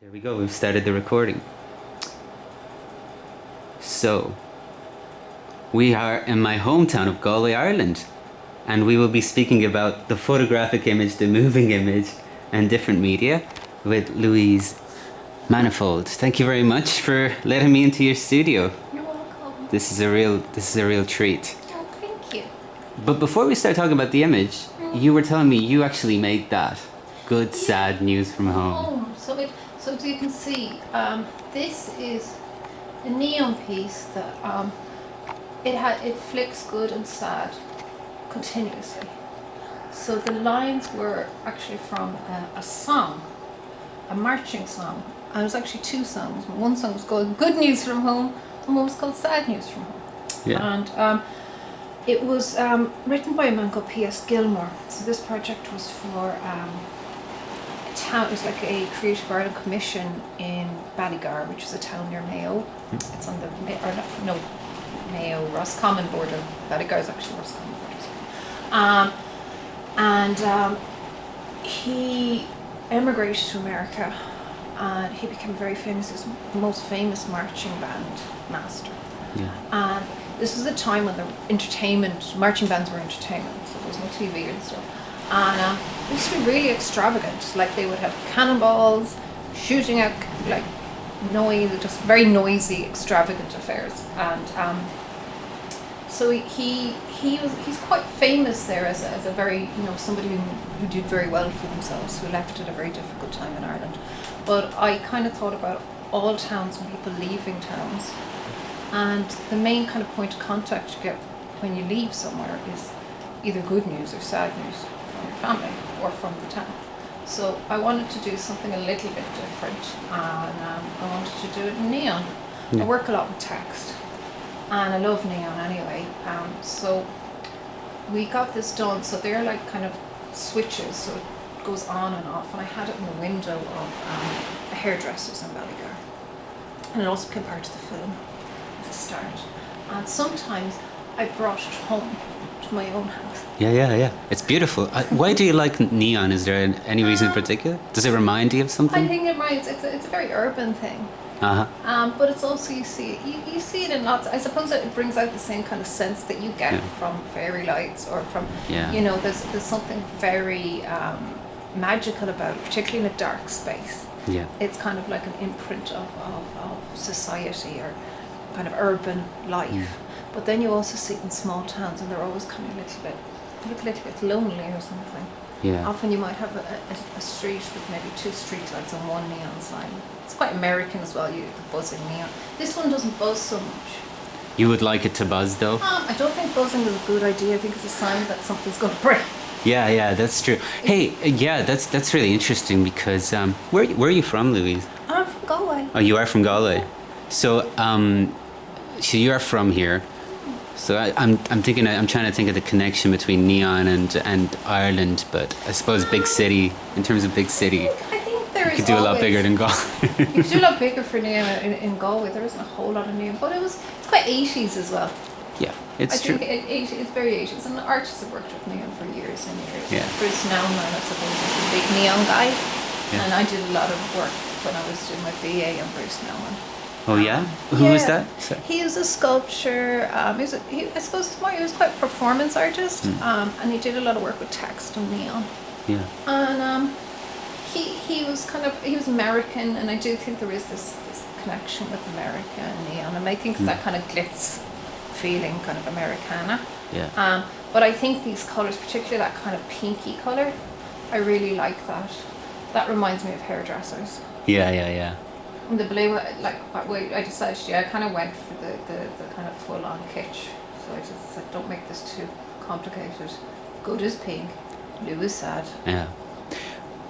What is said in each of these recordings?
There we go, we've started the recording. So, we are in my hometown of Galway, Ireland, and we will be speaking about the photographic image, the moving image, and different media with Louise Manifold. Thank you very much for letting me into your studio. You're welcome. This is a real treat. Oh, thank you. But before we start talking about the image, you were telling me you actually made that. Good, sad news from home. So as you can see, this is a neon piece that it flicks good and sad continuously. So the lines were actually from a song, a marching song. And it was actually two songs. One song was called Good News from Home, and one was called Sad News from Home. Yeah. And it was written by a man called P.S. Gilmore. So this project was for a town. It was like a Creative Ireland commission in Ballygar, which is a town near Mayo. It's on the Mayo Roscommon border. Ballygar is actually Roscommon border. And he emigrated to America, and he became very famous. He was the most famous marching band master. Yeah. And this was a time when the marching bands were entertainment, so there was no TV and stuff. And it used to be really extravagant. Like they would have cannonballs, shooting out like noise, just very noisy, extravagant affairs. And so he's quite famous there as a very, somebody who did very well for themselves, who left at a very difficult time in Ireland. But I kind of thought about all towns and people leaving towns. And the main kind of point of contact you get when you leave somewhere is either good news or sad news from your family or from the town. So I wanted to do something a little bit different, and I wanted to do it in neon. Yeah. I work a lot with text, and I love neon anyway. So we got this done. So they're like kind of switches, so it goes on and off. And I had it in the window of a hairdresser's in Ballygar, and it also became part of the film. Start, and sometimes I brought it home to my own house. Yeah. It's beautiful. Why do you like neon? Is there any reason in particular? Does it remind you of something? I think it reminds. It's a very urban thing. But it's also you see it in lots. I suppose it brings out the same kind of sense that you get from fairy lights or from there's something very magical about it, particularly in a dark space. Yeah. It's kind of like an imprint of society or kind of urban life, but then you also see it in small towns, and they're always kind of a little bit lonely or something. Yeah. Often you might have a street with maybe two street lights and one neon sign. It's quite American as well, the buzzing neon. This one doesn't buzz so much. You would like it to buzz though? I don't think buzzing is a good idea. I think it's a sign that something's going to break. Yeah, that's true. Hey, that's really interesting because where are you from, Louise? I'm from Galway. Oh, you are from Galway. So so you are from here. So I'm trying to think of the connection between neon and Ireland, but I suppose big city, in terms of big city, I think there is. you could do a lot bigger than Galway. You could do a lot bigger for neon in Galway. There isn't a whole lot of neon, but it's quite 80s as well. Yeah, it's true. I think it's very 80s, and the artists have worked with neon for years and years. Yeah. Bruce Nauman, I suppose, is the big neon guy, Yeah. and I did a lot of work when I was doing my BA on Bruce Nauman. Oh yeah? Who was that? Sorry. He was a sculptor. I suppose he was quite a performance artist, and he did a lot of work with text and neon. Yeah. And he was American, and I do think there is this connection with America and neon, and I think it's that kind of glitz feeling, kind of Americana. Yeah. But I think these colours, particularly that kind of pinky colour, I really like that. That reminds me of hairdressers. Yeah. And the blue, I decided, I kind of went for the kind of full-on kitsch. So I just said, don't make this too complicated. Good is pink, blue is sad. Yeah.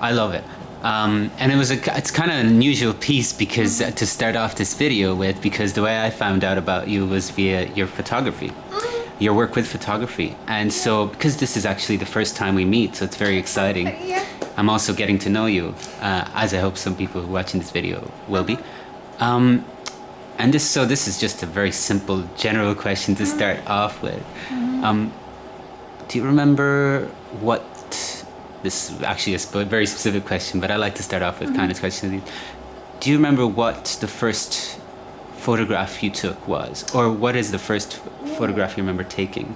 I love it. And it's kind of an unusual piece because to start off this video with, because the way I found out about you was via your photography, your work with photography. And so, because this is actually the first time we meet, so it's very exciting. Yeah. I'm also getting to know you, as I hope some people watching this video will be. And this is just a very simple, general question to start off with. Do you remember what? This is actually a very specific question, but I like to start off with kind of questions. do you remember what the first photograph you took was? Or what is the first photograph you remember taking?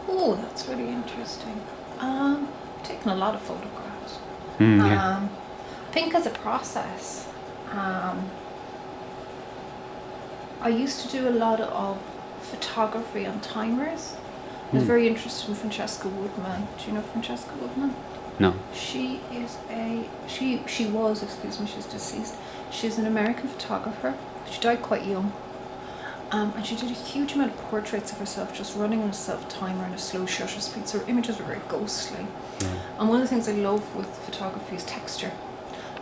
Oh, that's really interesting. I've taken a lot of photographs. Yeah. I think as a process, I used to do a lot of photography on timers. I was very interested in Francesca Woodman. Do you know Francesca Woodman? No. She was, she's deceased. She's an American photographer. She died quite young. And she did a huge amount of portraits of herself just running on a self-timer and a slow shutter speed, so her images were very ghostly. And one of the things I love with photography is texture.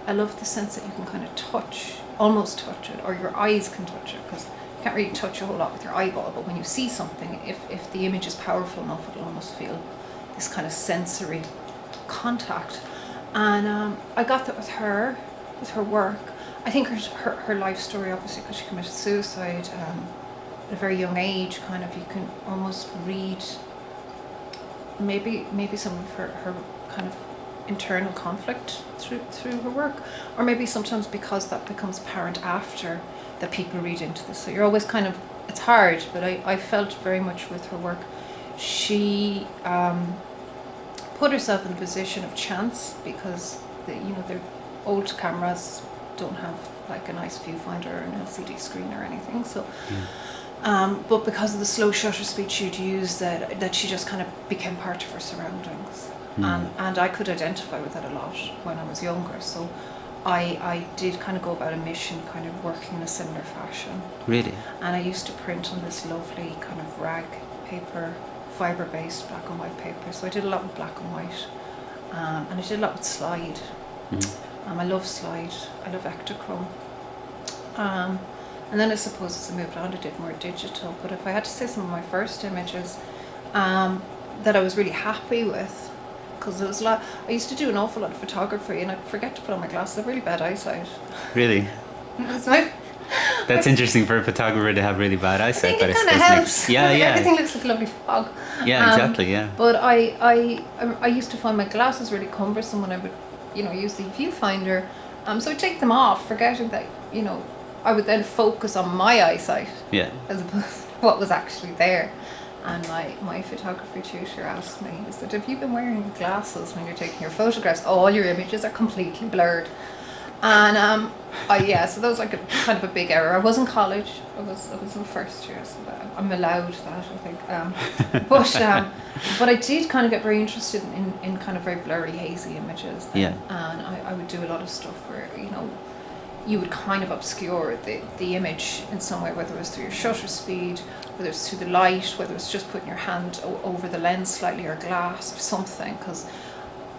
I love the sense that you can kind of almost touch it, or your eyes can touch it, because you can't really touch a whole lot with your eyeball, but when you see something, if the image is powerful enough, it'll almost feel this kind of sensory contact. And I got that with her work. I think her life story, obviously, because she committed suicide at a very young age, kind of, you can almost read maybe some of her kind of internal conflict through her work, or maybe sometimes because that becomes apparent after that people read into this. So you're always kind of, it's hard, but I felt very much with her work. She put herself in a position of chance, because the old cameras don't have like a nice viewfinder or an LCD screen or anything, so but because of the slow shutter speed she'd use, that she just kind of became part of her surroundings. And I could identify with that a lot when I was younger, so I did kind of go about a mission kind of working in a similar fashion. Really? And I used to print on this lovely kind of rag paper, fibre-based black and white paper, so I did a lot with black and white, and I did a lot with slide. I love slide, I love Ektachrome. And then I suppose as I moved on, I did more digital, but if I had to say some of my first images that I was really happy with, because there was a lot, I used to do an awful lot of photography and I'd forget to put on my glasses. I have really bad eyesight. Really? That's interesting for a photographer to have really bad eyesight. I think it kind of helps. Yeah, yeah. Everything looks like a lovely fog. Yeah, exactly, yeah. But I used to find my glasses really cumbersome when I would, use the viewfinder. So I'd take them off, forgetting that, I would then focus on my eyesight. Yeah. As opposed to what was actually there. And my photography tutor asked me, he said, have you been wearing glasses when you're taking your photographs? All your images are completely blurred. And so that was like a kind of a big error. I was in college. I was in first year, so I'm allowed that, I think. But I did kind of get very interested in kind of very blurry, hazy images. Then. Yeah. And I would do a lot of stuff where you would kind of obscure the image in some way, whether it was through your shutter speed, whether it's through the light, whether it's just putting your hand over the lens slightly or glass or something, because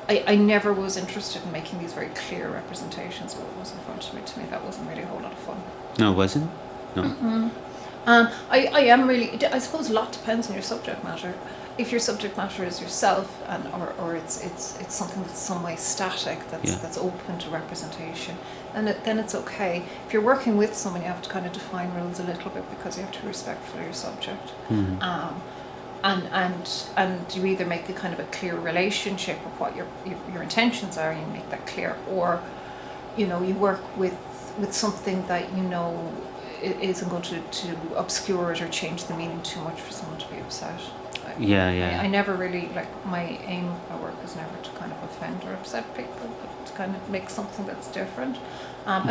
I never was interested in making these very clear representations of what was in front of me. To me, that wasn't really a whole lot of fun. No, it wasn't? No. Mm-hmm. I am really, I suppose a lot depends on your subject matter. If your subject matter is yourself, or it's something that's some way static, that's open to representation, then it's okay. If you're working with someone, you have to kind of define rules a little bit, because you have to be respectful of your subject. Mm-hmm. And you either make a kind of a clear relationship of what your intentions are, and you make that clear, or you work with something that isn't going to obscure it or change the meaning too much for someone to be upset. I never really, my aim at work is never to kind of offend or upset people, but to kind of make something that's different.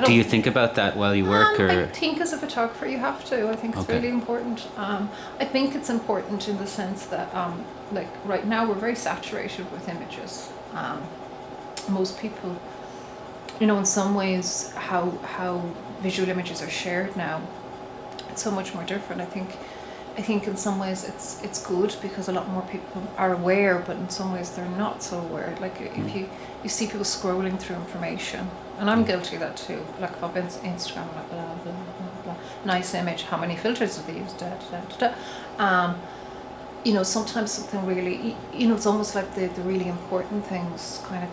Do you think about that while you work? Or? I think as a photographer you have to. I think it's really important. I think it's important in the sense that right now we're very saturated with images. Most people, in some ways how visual images are shared now, it's so much more different. I think in some ways it's good because a lot more people are aware, but in some ways they're not so aware. If you see people scrolling through information, and I'm guilty of that too. Like up Instagram, blah blah blah blah blah. Nice image. How many filters have they used? Sometimes something really, it's almost like the really important things kind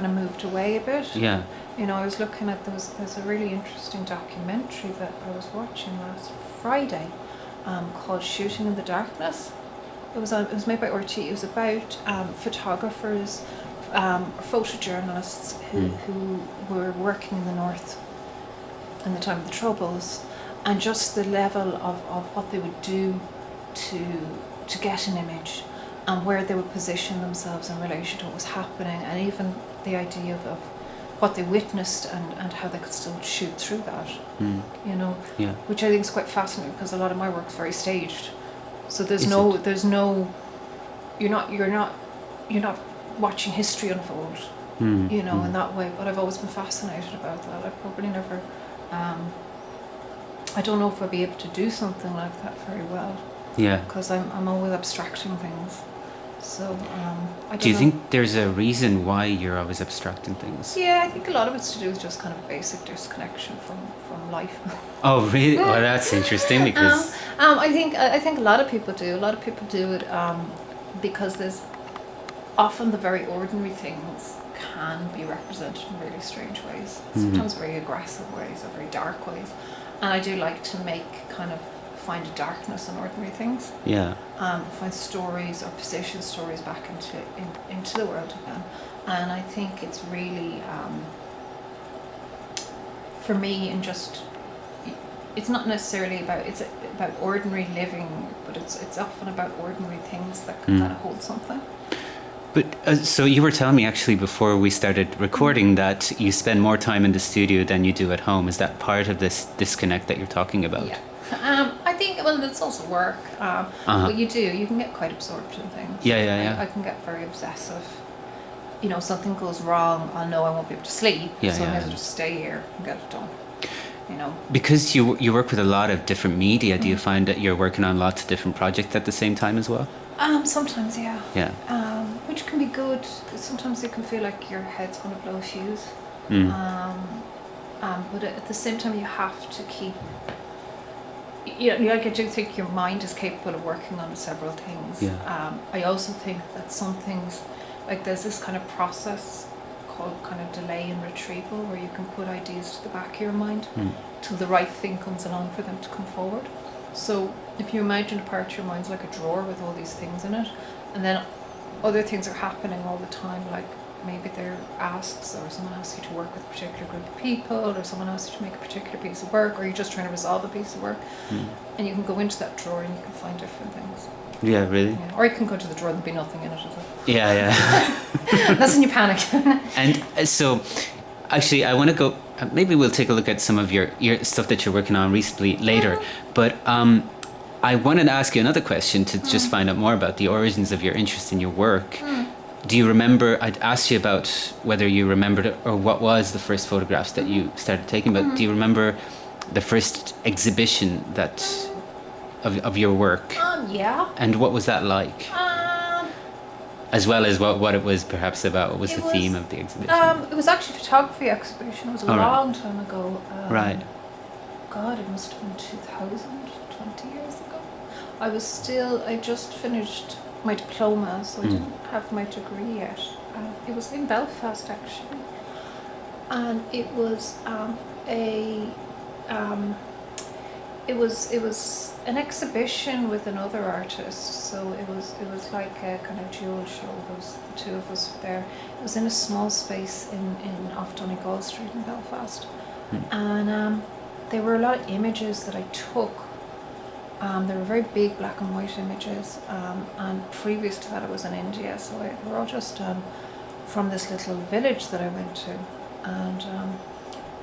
of moved away a bit. Yeah. I was looking at there's a really interesting documentary that I was watching last Friday, called Shooting in the Darkness. It was made by RT. It was about photographers, photojournalists who were working in the north in the time of the Troubles, and just the level of what they would do to get an image, and where they would position themselves in relation to what was happening, and even the idea of what they witnessed and how they could still shoot through that, Yeah. which I think is quite fascinating, because a lot of my work is very staged, so Is it? you're not watching history unfold, in that way. But I've always been fascinated about that. I've probably never, I don't know if I'd be able to do something like that very well, Yeah. because I'm always abstracting things. So I don't Do you know. think there's a reason why you're always abstracting things? Yeah, I think a lot of it's to do with just kind of basic disconnection from life. Oh, really? Well, that's interesting because I think a lot of people do. A lot of people do it because there's often the very ordinary things can be represented in really strange ways. Sometimes very aggressive ways or very dark ways. And I do like to find a darkness in ordinary things. yeah. Find stories or position stories back into the world again. And I think it's really, for me, and just, it's not necessarily about ordinary living, but it's often about ordinary things that can kind of hold something. But so you were telling me actually before we started recording that you spend more time in the studio than you do at home. Is that part of this disconnect that you're talking about? Yeah. I think, well, it's also work. But you can get quite absorbed in things. Yeah. I can get very obsessive. Something goes wrong, I know I won't be able to sleep, so I may as well just stay here and get it done. Because you work with a lot of different media, do you find that you're working on lots of different projects at the same time as well? Sometimes, yeah. Yeah. Which can be good. Sometimes you can feel like your head's going to blow a fuse. But at the same time, you have to keep. I do think your mind is capable of working on several things. Yeah. I also think that some things, like there's this kind of process called kind of delay and retrieval, where you can put ideas to the back of your mind till the right thing comes along for them to come forward. So if you imagine a part of your mind's like a drawer with all these things in it, and then other things are happening all the time, like maybe there are asks, or someone asks you to work with a particular group of people, or someone asks you to make a particular piece of work, or you're just trying to resolve a piece of work, and you can go into that drawer and you can find different things. Yeah, really? Yeah. Or you can go to the drawer and there'll be nothing in it at all. Yeah. That's when you panic. And so, actually, I want to go. Maybe we'll take a look at some of your stuff that you're working on recently later. But I wanted to ask you another question to just find out more about the origins of your interest in your work. Do you remember? I'd asked you about whether you remembered or what was the first photographs that you started taking. But do you remember the first exhibition of your work? Yeah. And what was that like? As well as what it was perhaps about. What was the theme of the exhibition? It was actually a photography exhibition. It was a long time ago. Right. God, it must have been 2000, 20 years ago. I just finished my diploma, so I didn't have my degree yet. It was in Belfast actually. And it was it was an exhibition with another artist, so it was like a kind of dual show. There was the two of us there. It was in a small space in off Donegal Street in Belfast, and there were a lot of images that I took. They were very big black and white images, and previous to that I was in India, so they were all just from this little village that I went to, and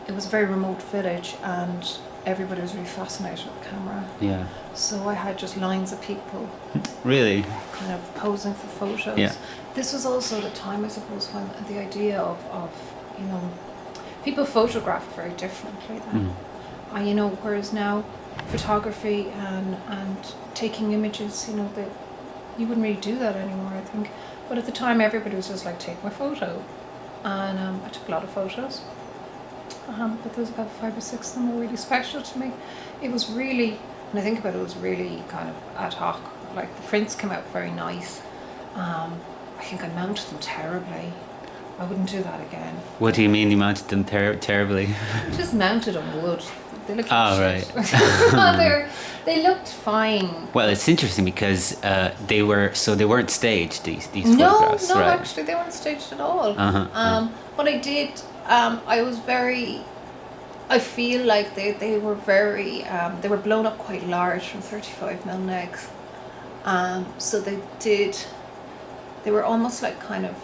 it was a very remote village, and everybody was really fascinated with the camera. Yeah. So I had just lines of people Really? kind of posing for photos. Yeah. This was also the time, I suppose, when the idea of people photographed very differently then. Whereas now photography and taking images, that you wouldn't really do that anymore, I think. But at the time everybody was just like, take my photo. And I took a lot of photos. But there was about 5 or 6 of them were really special to me. It was really, when I think about it, it was really kind of ad hoc. Like the prints came out very nice. I think I mounted them terribly. I wouldn't do that again. What do you mean you mounted them terribly? Just mounted on wood. They looked right. They looked fine. Well, it's interesting because they weren't staged, these photographs, No, right? actually they weren't staged at all. Uh-huh. What I did, I feel like they were very, they were blown up quite large from 35mm negs. So they were almost like kind of,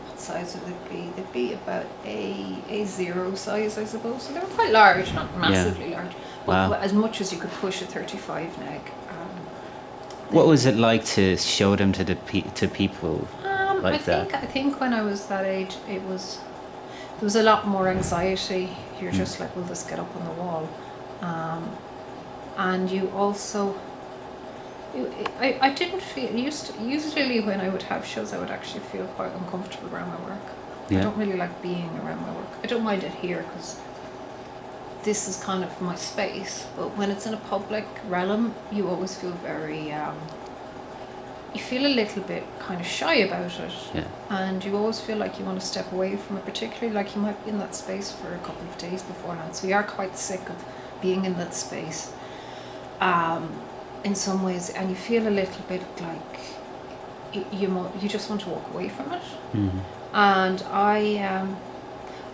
what size would they be? They'd be about a zero size, I suppose. So they were quite large, not massively large, but as much as you could push a 35 neg. What was it like to show them to people like that? I think when I was that age, there was a lot more anxiety. You're just like, will this get up on the wall? And you also, I didn't feel, usually when I would have shows, I would actually feel quite uncomfortable around my work. I don't really like being around my work. I don't mind it here because this is kind of my space, but when it's in a public realm, you always feel very, you feel a little bit kind of shy about it. Yeah. And you always feel like you want to step away from it, particularly like you might be in that space for a couple of days beforehand. So you are quite sick of being in that space in some ways, and you feel a little bit like you just want to walk away from it. Mm-hmm. And I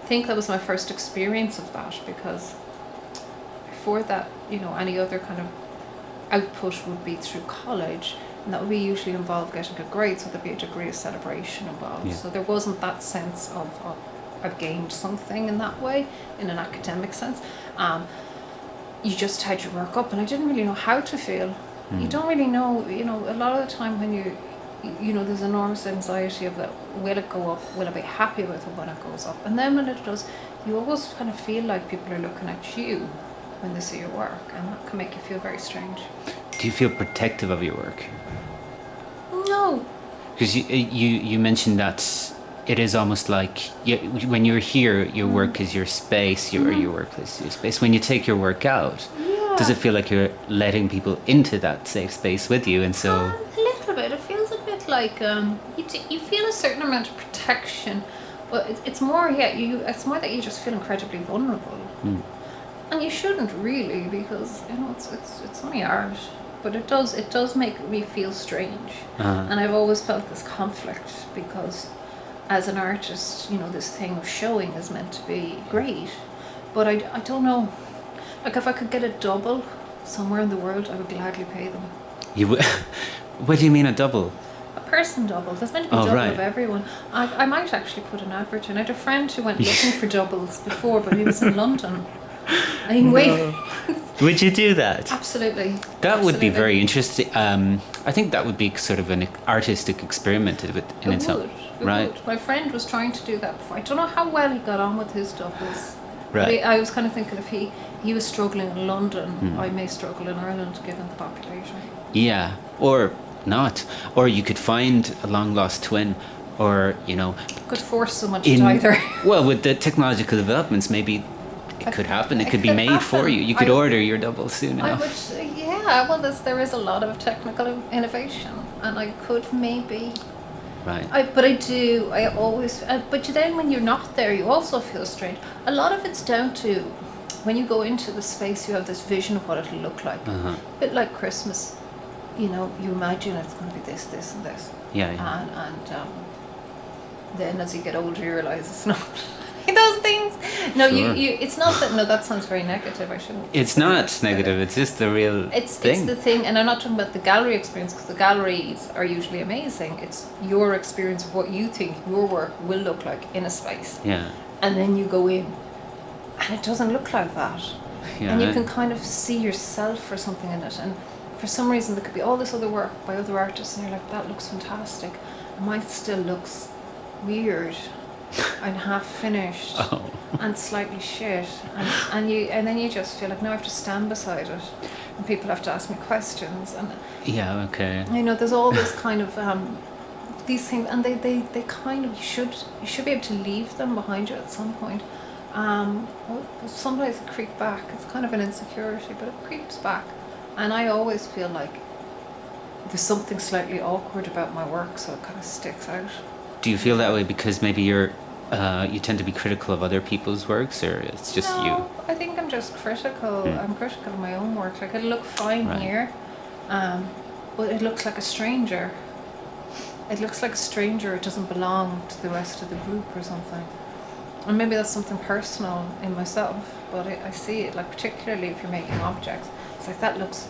think that was my first experience of that, because before that, any other kind of output would be through college, and that would be usually involve getting good grades, so there'd be a degree of celebration involved. Yeah. So there wasn't that sense of I've gained something in that way, in an academic sense. You just had your work up, and I didn't really know how to feel. You don't really know, a lot of the time when there's enormous anxiety of that, will it go up, will I be happy with it when it goes up? And then when it does, you always kind of feel like people are looking at you when they see your work, and that can make you feel very strange. Do you feel protective of your work? No. Because you mentioned that it is almost like when you're here, your work is your space, or your workplace is your space. When you take your work out, does it feel like you're letting people into that safe space with you? And so a little bit. It feels a bit like you feel a certain amount of protection, but it's more it's more that you just feel incredibly vulnerable, and you shouldn't really, because it's only art. But it does make me feel strange, and I've always felt this conflict, because as an artist, this thing of showing is meant to be great, but I don't know. Like, if I could get a double somewhere in the world, I would gladly pay them. You would? What do you mean a double? A person double. There's meant to be a double of everyone. I might actually put an advert in. I had a friend who went looking for doubles before, but he was in London. Would you do that? Absolutely. That would be very interesting. I think that would be sort of an artistic experiment in itself. Right. My friend was trying to do that before. I don't know how well he got on with his doubles. Right. I was kind of thinking, if he was struggling in London, I may struggle in Ireland given the population. Yeah, or not. Or you could find a long lost twin, or could force someone to die there. Well, with the technological developments, maybe it could happen. It could be made for you. You could order your double soon enough. Well, there is a lot of technical innovation, and I could maybe. Right. I always. But then when you're not there, you also feel strange. A lot of it's down to when you go into the space, you have this vision of what it'll look like. A bit like Christmas, you imagine it's going to be this, this, and this. Yeah. And then as you get older, you realise it's not. Those things. No, sure. It's not that. No, that sounds very negative. I shouldn't. It's not negative. It's just the real thing. It's the thing, and I'm not talking about the gallery experience, because the galleries are usually amazing. It's your experience of what you think your work will look like in a space. Yeah. And then you go in, and it doesn't look like that. Yeah. And you can kind of see yourself or something in it, and for some reason there could be all this other work by other artists, and you're like, that looks fantastic, and mine still looks weird. And half finished and slightly shit, and then you just feel like, now I have to stand beside it, and people have to ask me questions, and there's all this kind of these things, and they kind of, you should be able to leave them behind you at some point. Sometimes it creeps back. It's kind of an insecurity, but it creeps back, and I always feel like there's something slightly awkward about my work, so it kind of sticks out. Do you feel that way because maybe you tend to be critical of other people's works, or it's just you? No, I think I'm just critical. I'm critical of my own work. Like, it'll look fine here, but it looks like a stranger. It looks like a stranger. It doesn't belong to the rest of the group or something. And maybe that's something personal in myself. but I see it, like particularly if you're making objects. It's like it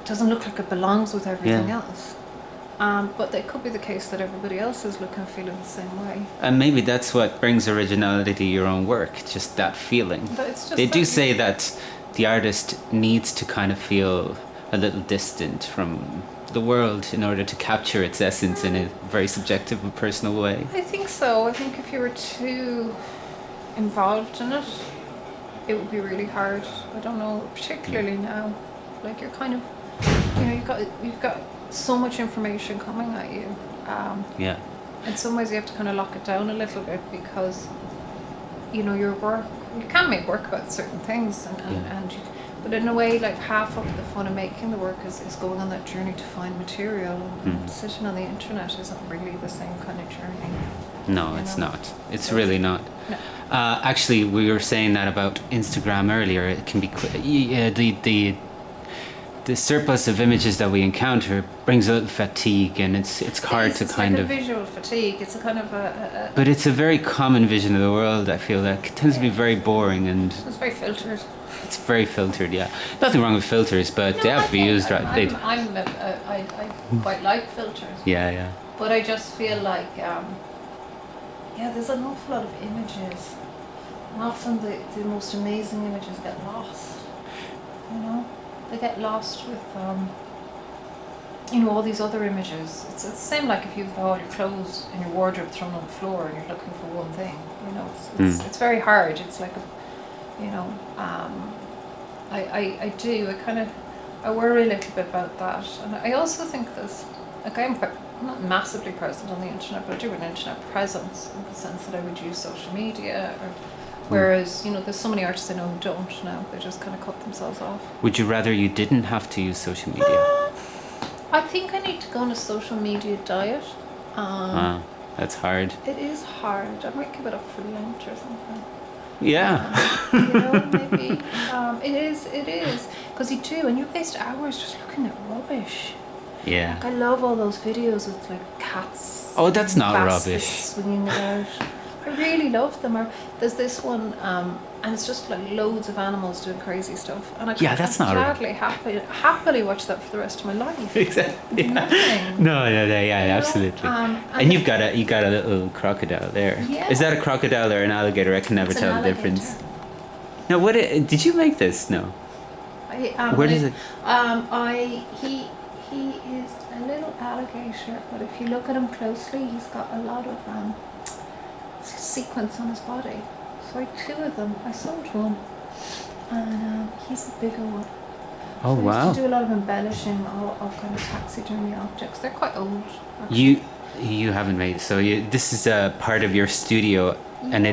doesn't look like it belongs with everything else. But it could be the case that everybody else is looking and feeling the same way. And maybe that's what brings originality to your own work, just that feeling. But it's just They do say that the artist needs to kind of feel a little distant from the world in order to capture its essence in a very subjective and personal way. I think so. I think if you were too involved in it, it would be really hard. I don't know, particularly now. Like you're kind of, you've got so much information coming at you. In some ways you have to kind of lock it down a little bit because, your work, you can make work about certain things but in a way, like half of the fun of making the work is going on that journey to find material, and sitting on the internet isn't really the same kind of journey. No, it's not. It's really not. No. Actually, we were saying that about Instagram earlier. It can be the surplus of images that we encounter brings a little fatigue, and it's hard to kind of visual fatigue. It's a kind of a But it's a very common vision of the world. I feel like it tends to be very boring, and it's very filtered. It's very filtered. Yeah, nothing wrong with filters, but they have to be used right. I quite like filters. Yeah. But I just feel like there's an awful lot of images, and often the most amazing images get lost. They get lost with all these other images. It's the same like if you've all your clothes in your wardrobe thrown on the floor and you're looking for one thing. It's very hard. It's like I worry a little bit about that, and I also think this. Like I'm not massively present on the internet, but I do have an internet presence in the sense that I would use social media. Whereas, there's so many artists I know who don't now. They just kind of cut themselves off. Would you rather you didn't have to use social media? I think I need to go on a social media diet. That's hard. It is hard. I might give it up for Lent or something. Yeah. Maybe. It is. Because you do, and you waste hours just looking at rubbish. Yeah. Like I love all those videos with like cats. Oh, that's not rubbish. Swinging about. I really love them. Or there's this one, and it's just like loads of animals doing crazy stuff. And I that's not gladly, happily watch that for the rest of my life. Exactly. Yeah. No, absolutely. And you got a little crocodile there. Yeah. Is that a crocodile or an alligator? I can never tell the difference. Now, did you make this? No. Where is it? He is a little alligator, but if you look at him closely, he's got a lot of sequence on his body. So I had 2 of them. I sold one, and he's the bigger one. Oh, wow. I used to do a lot of embellishing of kind of taxidermy objects. They're quite old. Actually. You haven't made so this is a part of your studio, and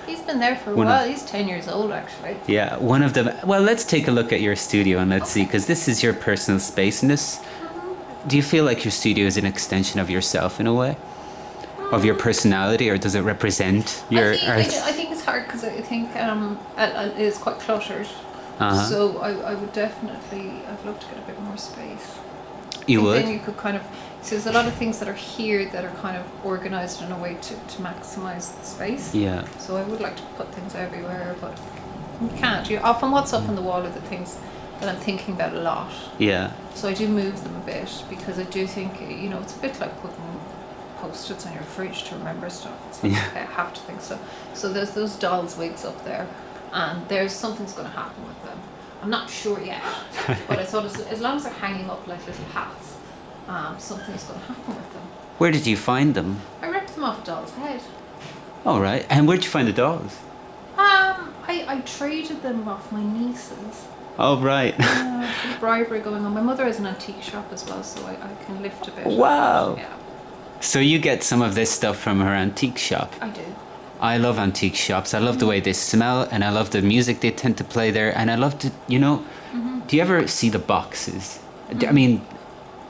he's been there for a while. He's 10 years old actually. Yeah, one of them. Well, let's take a look at your studio and let's see, because this is your personal space, and this. Do you feel like your studio is an extension of yourself in a way? Of your personality, or does it represent your art? I think it's hard because I think it is quite cluttered. So I would definitely, I'd love to get a bit more space. You would? Then you could kind of, so there's a lot of things that are here that are kind of organised in a way to maximise the space. Yeah. So I would like to put things everywhere, but you can't. Often what's up on the wall are the things that I'm thinking about a lot. Yeah. So I do move them a bit because I do think, it's a bit like putting Post-its on your fridge to remember stuff. It's like, okay, I have to think so. So there's those dolls' wigs up there, and something's going to happen with them. I'm not sure yet, but I thought as long as they're hanging up like little hats, something's going to happen with them. Where did you find them? I ripped them off a doll's head. Oh, right. And where'd you find the dolls? I traded them off my nieces. Oh, right. There's bribery going on. My mother has an antique shop as well, so I can lift a bit. Wow. Yeah. So you get some of this stuff from her antique shop? I do. I love antique shops. I love the way they smell, and I love the music they tend to play there. And I love to, do you ever see the boxes? I mean,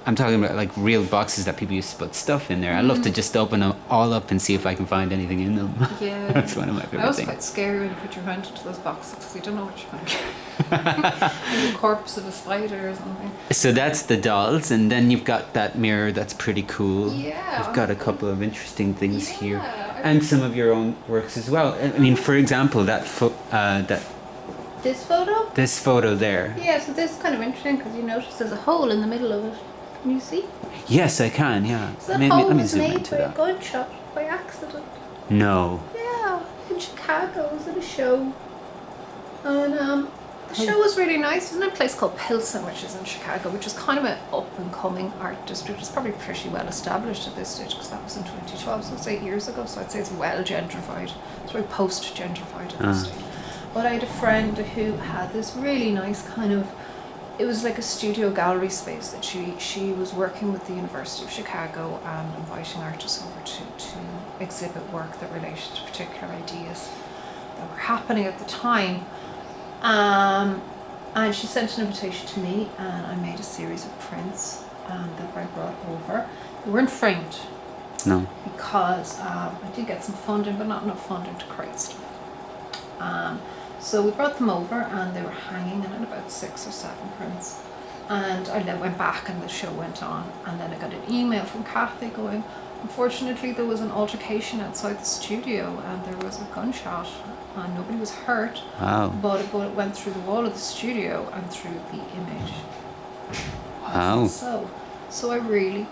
I'm talking about like real boxes that people used to put stuff in there. I love to just open them all up and see if I can find anything in them. Yeah. That's one of my favorite things. Quite scary when you put your hand into those boxes because you don't know what you're going to get. Like a corpse of a spider or something. So that's the dolls, and then you've got that mirror that's pretty cool. Yeah. You've got a couple of interesting things here. And some of your own works as well. I mean, for example, that This photo? This photo there. Yeah, so this is kind of interesting because you notice there's a hole in the middle of it. Can you see? Yes, I can. Yeah. So that Maybe hole let me was zoom made into by a that. gunshot by accident. No. Yeah, in Chicago. It was at a show. And the show was really nice. It was in a place called Pilsen, which is in Chicago, which is kind of an up-and-coming art district. It's probably pretty well established at this stage because that was in 2012, so it's 8 years ago. So I'd say it's well gentrified. It's very post-gentrified at this stage. But I had a friend who had this really nice kind of, it was like a studio gallery space that she was working with the University of Chicago and inviting artists over to exhibit work that related to particular ideas that were happening at the time. And she sent an invitation to me, and I made a series of prints that I brought over. They weren't framed. No. Because I did get some funding, but not enough funding to create stuff. So we brought them over, and they were hanging, and I had about 6 or 7 prints. And I then went back, and the show went on, and then I got an email from Kathy going, unfortunately there was an altercation outside the studio, and there was a gunshot, and nobody was hurt. Wow. But it went through the wall of the studio and through the image. Wow. So I really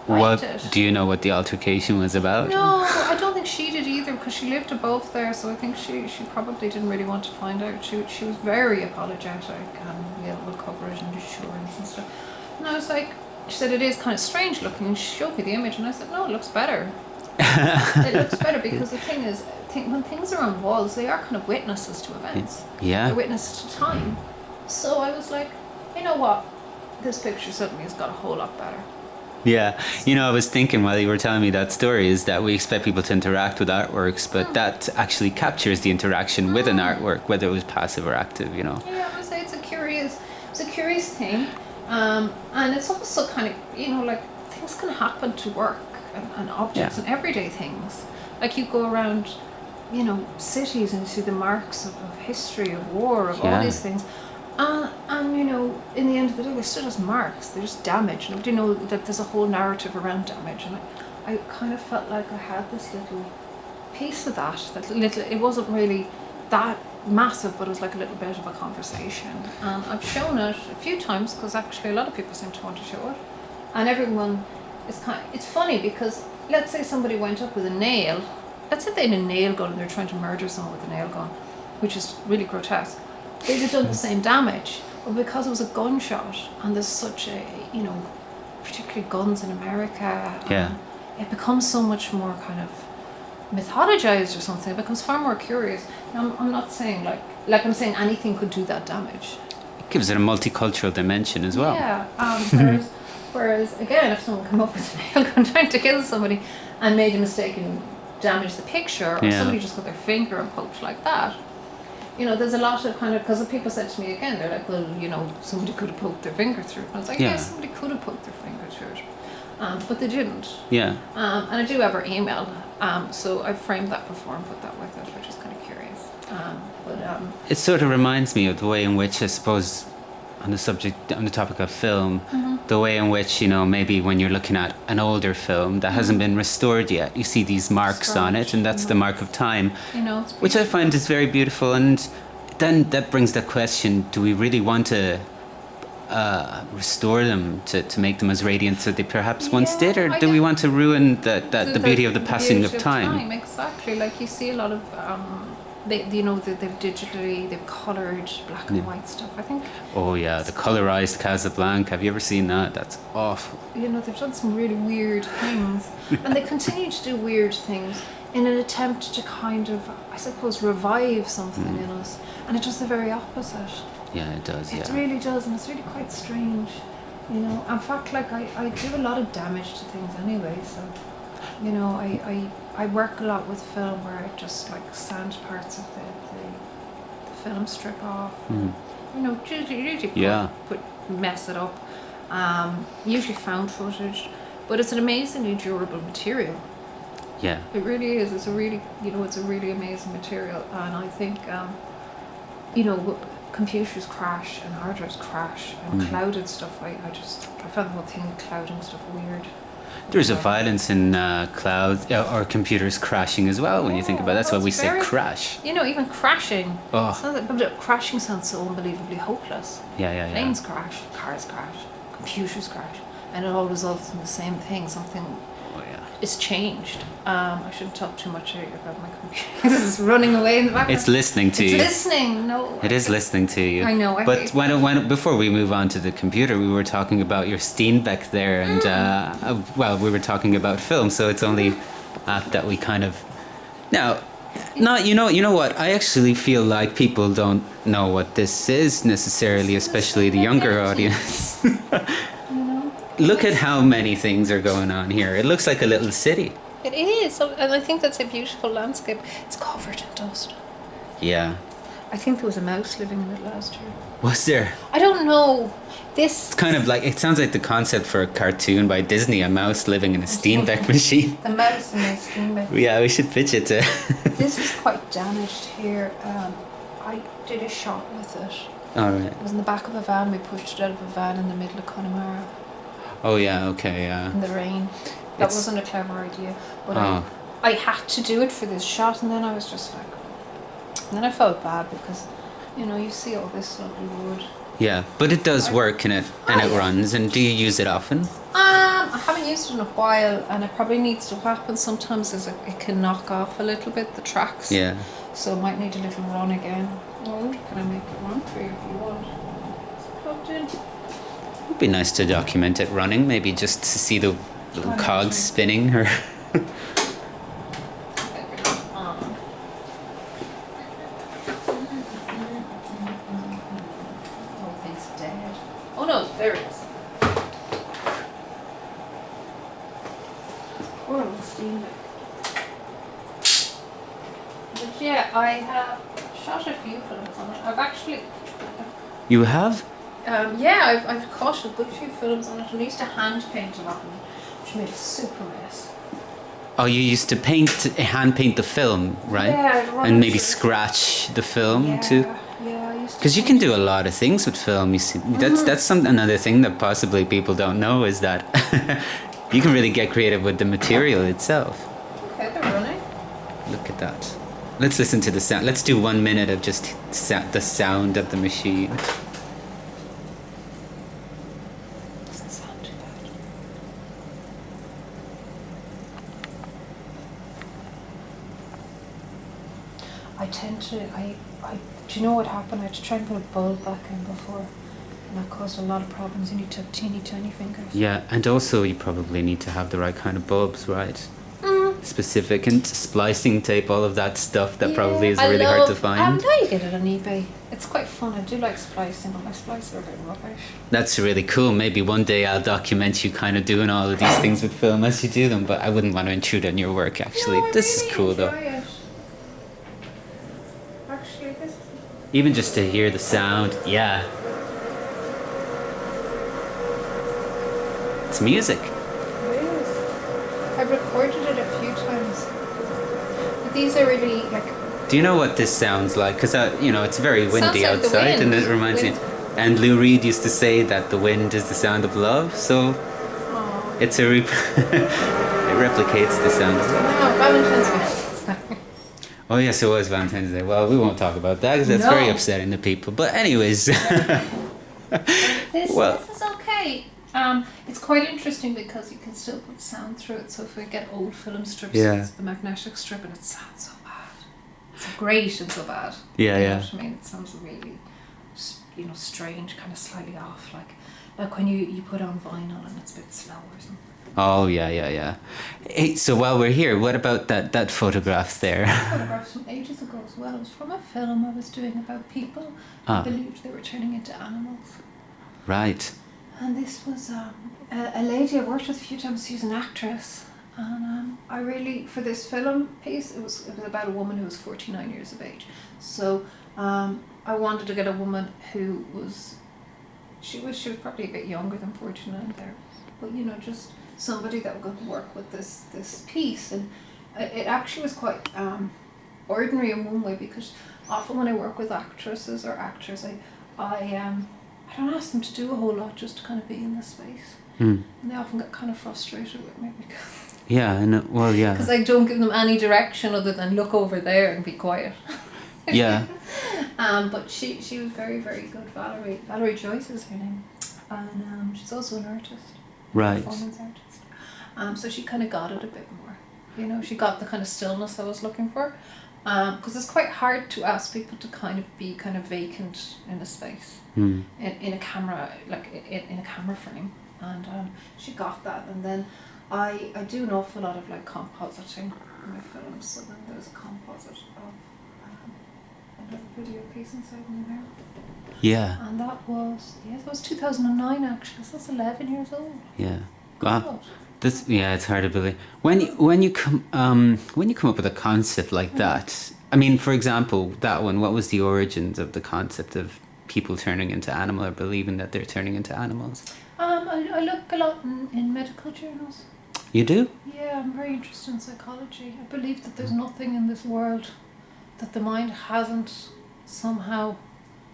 What liked it. do you know what the altercation was about? No, I don't think she did either because she lived above there, so I think she probably didn't really want to find out. She was very apologetic and we'll cover it and insurance and stuff. And I was like, she said it is kind of strange looking, and she showed me the image, and I said, no, it looks better. It looks better because the thing is, when things are on walls, they are kind of witnesses to events. Yeah. They're witnesses to time. So I was like, you know what, this picture suddenly has got a whole lot better. Yeah, you know, I was thinking while you were telling me that story is that we expect people to interact with artworks, but that actually captures the interaction with an artwork, whether it was passive or active, you know. Yeah, I would say it's a curious thing, and it's also kind of, you know, like things can happen to work and objects and everyday things. Like you go around, you know, cities and you see the marks of history, of war, of all these things. And you know, in the end of the day, they're still just marks. They're just damage. Nobody knows that there's a whole narrative around damage. And I kind of felt like I had this little piece of that. It wasn't really that massive, but it was like a little bit of a conversation. And I've shown it a few times because actually a lot of people seem to want to show it. And everyone is it's funny because let's say somebody went up with a nail. Let's say they had a nail gun and they're trying to murder someone with a nail gun, which is really grotesque. They'd have done the same damage, but because it was a gunshot and there's such a, you know, particularly guns in America, it becomes so much more kind of mythologized or something. It becomes far more curious. Now, I'm not saying like I'm saying anything could do that damage. It gives it a multicultural dimension as well. Yeah. Whereas again, if someone came up with a nail gun trying to kill somebody and made a mistake and damaged the picture, or somebody just got their finger and poked like that. You know, there's a lot of kind of, because people said to me again, they're like, well, you know, somebody could have poked their finger through it. And I was like, yes, somebody could have poked their finger through it. But they didn't. Yeah. And I do have her email. So I've framed that before and put that with it, which is kind of curious. It sort of reminds me of the way in which, I suppose, on the topic of film, the way in which, you know, maybe when you're looking at an older film that hasn't been restored yet, you see these marks on it, and that's the mark of time, you know, which I find is very beautiful. And then that brings the question, do we really want to restore them to make them as radiant as they perhaps once did, or do we want to ruin the beauty of the passing of time? Exactly, like you see a lot of they've coloured black and white stuff. I think. Oh yeah, the colorized Casablanca. Have you ever seen that? That's awful. You know, they've done some really weird things, and they continue to do weird things in an attempt to kind of, I suppose, revive something in us, and it does the very opposite. Yeah, it does. It really does, and it's really quite strange. You know, in fact, like I do a lot of damage to things anyway, so. You know, I work a lot with film where I just like sand parts of the film strip off. You know, usually mess it up. Usually found footage, but it's an amazingly durable material. Yeah. It really is. It's a really amazing material, and I think, you know, computers crash and hard drives crash and clouded stuff. I found the whole thing with clouding stuff weird. There's a violence in cloud or computers crashing as well. When you think about it. That's why we say crash. You know, even crashing. Oh. But crashing sounds so unbelievably hopeless. Yeah. Planes crash, cars crash, computers crash, and it all results in the same thing. Something is changed. I shouldn't talk too much about my computer. It's running away in the background. It's listening to you. It's listening. No. It is listening to you. I know. But when before we move on to the computer, we were talking about your Steenbeck there, and we were talking about film. So it's only apt that we kind of now. Not you know what? I actually feel like people don't know what this is necessarily, especially the younger audience. Look at how many things are going on here. It looks like a little city. It is, and I think that's a beautiful landscape. It's covered in dust. Yeah. I think there was a mouse living in it last year. Was there? I don't know. It's kind of like, it sounds like the concept for a cartoon by Disney, a mouse living in a Steenbeck machine. The mouse in a Steenbeck. Yeah, we should pitch it to... This is quite damaged here. I did a shot with it. All right. It was in the back of a van. We pushed it out of a van in the middle of Connemara. Oh yeah, okay, yeah. In the rain. That wasn't a clever idea. But I had to do it for this shot, and then I was just like... And then I felt bad because, you see all this lovely wood. Yeah, but it does work and it runs. And do you use it often? I haven't used it in a while, and it probably needs to happen sometimes as it can knock off a little bit, the tracks. Yeah. So it might need a little run again. Oh, can I make it run for you if you want? It's plugged in. It would be nice to document it running, maybe just to see the little cogs spinning or... Oh no, there it is. Poor old Steenbeck. But yeah, I have shot a few films on it. I've actually... You have? I've caught a good few films on it, and I used to hand paint a lot of it, which made a super mess. Oh, you used to hand paint the film, right? Yeah, and maybe scratch the film too? Yeah, I used to. Because you can do a lot of things with film. You see, that's another thing that possibly people don't know is that you can really get creative with the material itself. Okay, they're running. Look at that. Let's listen to the sound. Let's do 1 minute of just the sound of the machine. Doesn't sound too bad. I tend to, do you know what happened? I had to try and put a bulb back in before, and that caused a lot of problems. You need to have teeny tiny fingers. Yeah, and also you probably need to have the right kind of bulbs, right? Specific and splicing tape, all of that stuff that probably is really hard to find. Now you get it on eBay. It's quite fun. I do like splicing, but my splices are a bit rubbish. That's really cool. Maybe one day I'll document you kind of doing all of these things with film as you do them, but I wouldn't want to intrude on your work actually. No, This really is cool though. It. Actually, this is... Even just to hear the sound, yeah. It's music. It is. I've recorded it a few times. But these are really like... Do you know what this sounds like? Because, it's very windy like the outside wind. and it reminds me... And Lou Reed used to say that the wind is the sound of love, so it's it replicates the sound as well. No, Valentine's Day. Oh yes, it was Valentine's Day. Well, we won't talk about that because that's very upsetting to people. But anyways... This is okay. It's quite interesting because you can still put sound through it. So if we get old film strips, it's the magnetic strip, and it sounds so bad. It's great and so bad. Yeah, you know what I mean? It sounds really, strange, kind of slightly off, like when you put on vinyl and it's a bit slow or something. Oh yeah. Hey, so while we're here, what about that photograph there? Photographs from ages ago as well. It was from a film I was doing about people who believed they were turning into animals. Right. And this was a lady I worked with a few times. She's an actress, and I really, for this film piece, it was about a woman who was 49 years of age. So I wanted to get a woman who was, she was probably a bit younger than 49 there, but just somebody that was going to work with this piece. And it actually was quite ordinary in one way, because often when I work with actresses or actors, I don't ask them to do a whole lot, just to kind of be in the space. Mm. And they often get kind of frustrated with me because Yeah, I know. Well, yeah. I don't give them any direction other than look over there and be quiet. Yeah. But she was very, very good. Valerie Joyce is her name, and she's also an artist, Right. performance artist. So she kind of got it a bit more. You know, she got the kind of stillness I was looking for, because it's quite hard to ask people to kind of be kind of vacant in a space, Mm. in a camera, like in a camera frame, and she got that. And then I do an awful lot of like compositing in my films. So then there's a composite of another video piece inside me there. Yeah. And that was 2009 actually. So that's 11 years old. Yeah. Wow. God. It's hard to believe when you come up with a concept like that. I mean, for example, that one. What was the origins of the concept of people turning into animal or believing that they're turning into animals? I look a lot in medical journals. You do? Yeah, I'm very interested in psychology. I believe that there's nothing in this world that the mind hasn't somehow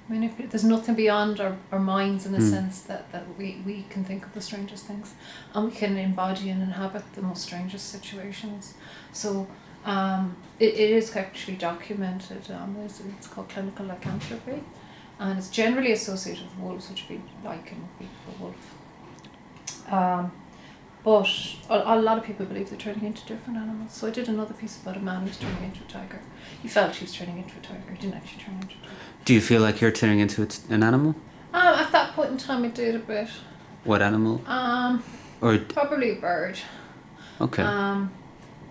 manipulated. There's nothing beyond our minds in a sense that we can think of the strangest things, and we can embody and inhabit the most strangest situations. So it is actually documented. It's called clinical lycanthropy, and it's generally associated with wolves, which would be lycan would be for wolf. But a lot of people believe they're turning into different animals. So I did another piece about a man who's turning into a tiger. He felt he was turning into a tiger. He didn't actually turn into a tiger. Do you feel like you're turning into an animal? At that point in time, I did a bit. What animal? Or Probably a bird. okay.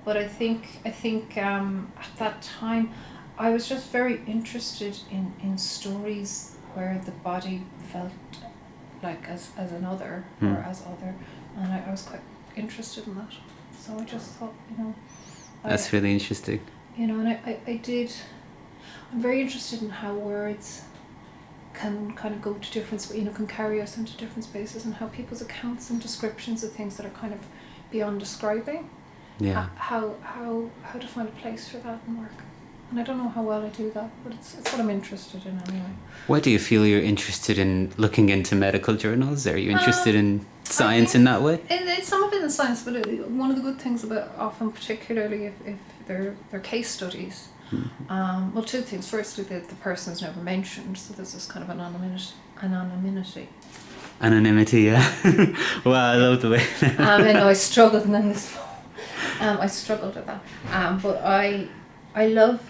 But I think at that time, I was just very interested in stories where the body felt like as another or as other, and I was quite interested in that. So I just thought, That's really interesting. And I'm very interested in how words can kind of go to different, can carry us into different spaces, and how people's accounts and descriptions of things that are kind of beyond describing. Yeah. How to find a place for that in work. And I don't know how well I do that, but it's what I'm interested in anyway. Why do you feel you're interested in looking into medical journals? Are you interested in science in that way? It's some of it in science, but one of the good things about often, particularly if they're case studies, well, two things. Firstly, the person's never mentioned, so there's this kind of anonymity. Anonymity, yeah. Well, I love the way. I know I struggled, and then this. I struggled with that, but I love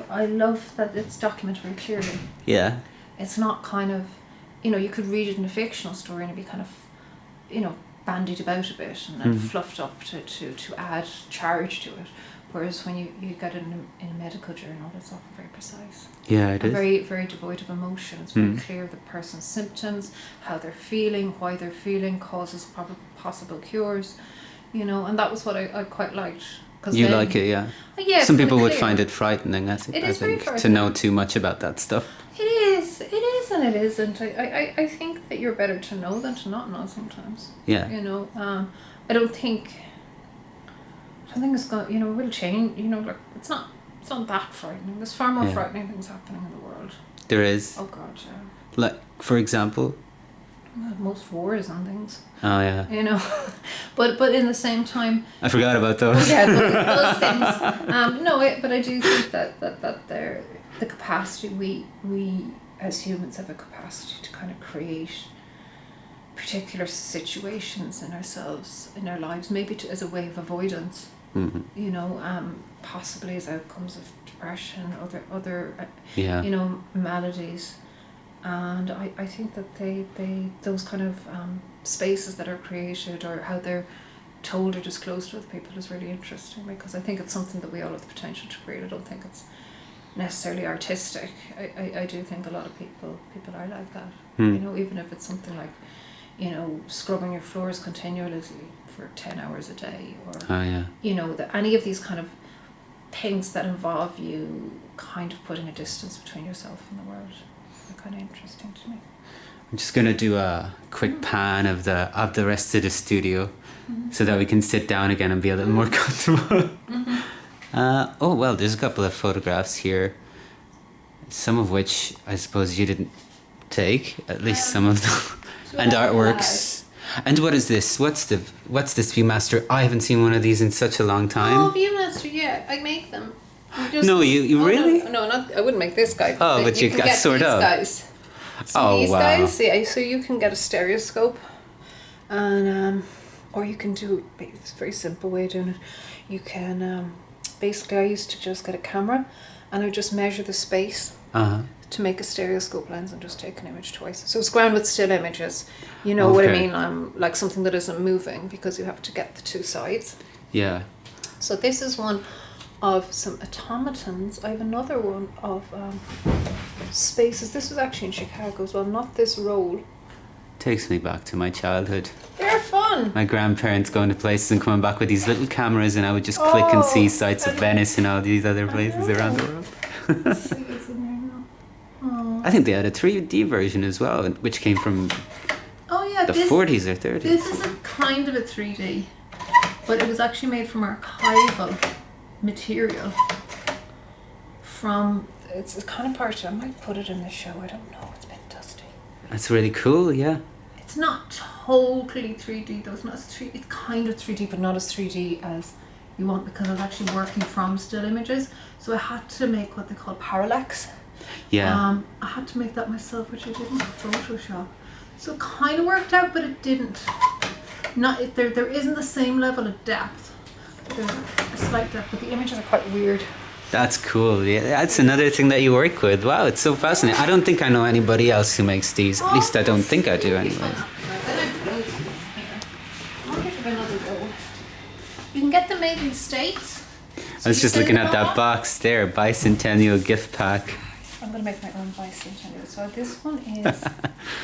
that it's documented very clearly. Yeah. It's not kind of, you could read it in a fictional story and it'd be kind of, bandied about a bit and then fluffed up to add charge to it. Whereas when you get it in a medical journal, it's often very precise. Yeah, it is. Very, very devoid of emotion. It's very clear the person's symptoms, how they're feeling, why they're feeling, causes, possible cures, and that was what I quite liked. You like it, yeah. Yeah. Some people would find it frightening, I think, frightening to know too much about that stuff. It is and it isn't. I think that you're better to know than to not know sometimes. Yeah. I don't think it's going, it will change, like, it's not that frightening. There's far more frightening things happening in the world. There is. Oh God, yeah. Like, for example? Well, most wars and things. Oh, yeah. But in the same time... I forgot about those. Yeah, those things. But I do think that they're the capacity, we as humans have a capacity to kind of create particular situations in ourselves, in our lives, maybe as a way of avoidance, possibly as outcomes of depression, other maladies. And I think that they those kind of spaces that are created, or how they're told or disclosed to other people, is really interesting, because I think it's something that we all have the potential to create. I don't think it's necessarily artistic. I do think a lot of people are like that. Even if it's something like, scrubbing your floors continuously for 10 hours a day, or any of these kind of things that involve you kind of putting a distance between yourself and the world. Kind of interesting to me. I'm just gonna do a quick pan of the rest of the studio, so that we can sit down again and be a little more comfortable. There's a couple of photographs here, some of which I suppose you didn't take, at least some of them, and artworks. And what is this? What's this Viewmaster? I haven't seen one of these in such a long time. Oh, Viewmaster, yeah, I make them. No, you really? No, not. I wouldn't make this guy. Oh, but you can got get sort these of. guys. So Oh, these wow. guys, yeah. So you can get a stereoscope, and or you can do. It's a very simple way of doing it. You can basically. I used to just get a camera, and I just measure the space. To make a stereoscope lens and just take an image twice. So it's ground with still images. You know what I mean? Like something that isn't moving because you have to get the two sides. Yeah. So this is one of some automatons. I have another one of spaces. This was actually in Chicago as well, not this roll. Takes me back to my childhood. They're fun. My grandparents going to places and coming back with these little cameras, and I would just click and see sights of Venice and all these other places around the world. Let's see what's in there now. Oh. I think they had a 3D version as well, which came from the 40s or 30s. This is a kind of a 3D, but it was actually made from archival material. It's kind of part. I might put it in the show. I don't know. It's a bit dusty. That's really cool. Yeah. It's not totally 3D though. It's kind of 3D, but not as 3D as you want because I was actually working from still images. So I had to make what they call parallax. Yeah. I had to make that myself, which I did in Photoshop. So it kind of worked out, but it didn't. There isn't the same level of depth. There's a slight depth, but the images are quite weird. That's cool. Yeah, that's another thing that you work with. Wow, it's so fascinating. I don't think I know anybody else who makes these. At least I don't think I do anyways. You can get them made in the States. I was just looking at that box there, bicentennial gift pack. I'm going to make my own bicentennial. So this one is,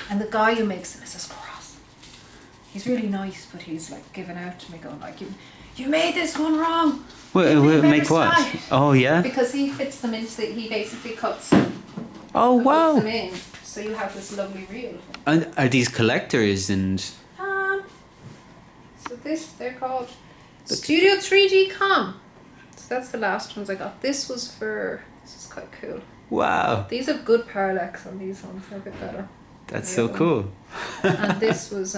and the guy who makes them is this cross. He's really nice, but he's like giving out to me going like, you made this one wrong. Wait, make what? Oh yeah? Because he fits them into he basically cuts Oh wow. puts them in. So you have this lovely reel. And are these collectors and... So they're called Studio 3D Com. So that's the last ones I got. This is quite cool. Wow. These have good parallax on these ones. They're a bit better. That's so cool. And this was,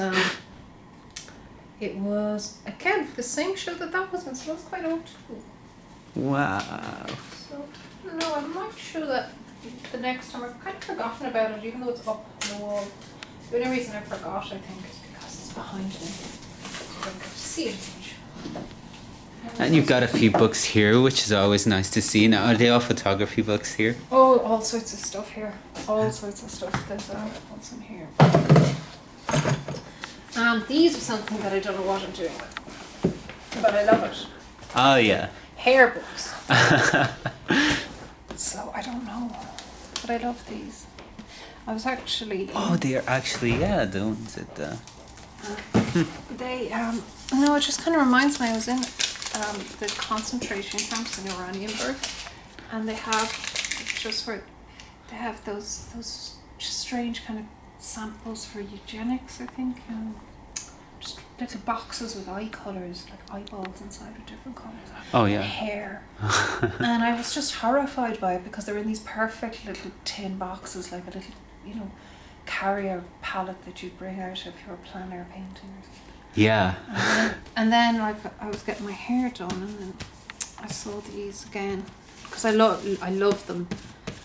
it was, again, for the same show that was in, so that's quite old too. Wow. So, no, I might show that the next time. I've kind of forgotten about it, even though it's up on the wall. The only reason I forgot, I think, is because it's behind me. So I don't get to see it as much. And you've got a few books here, which is always nice to see. Now, are they all photography books here? Oh, all sorts of stuff here. All sorts of stuff. There's what's in here. These are something that I don't know what I'm doing with, but I love it. Oh yeah. Hair books. So I don't know, but I love these. I was actually. Oh, they are actually the ones that. They no, it just kind of reminds me. I was in the concentration camps in Oranienburg, and they have those strange kind of samples for eugenics, I think. Just little boxes with eye colours, like eyeballs inside with different colours. Oh yeah. And hair. And I was just horrified by it because they're in these perfect little tin boxes, like a little, carrier palette that you bring out of your plein air painting or something. Yeah. And then like I was getting my hair done, and then I saw these again because I love them,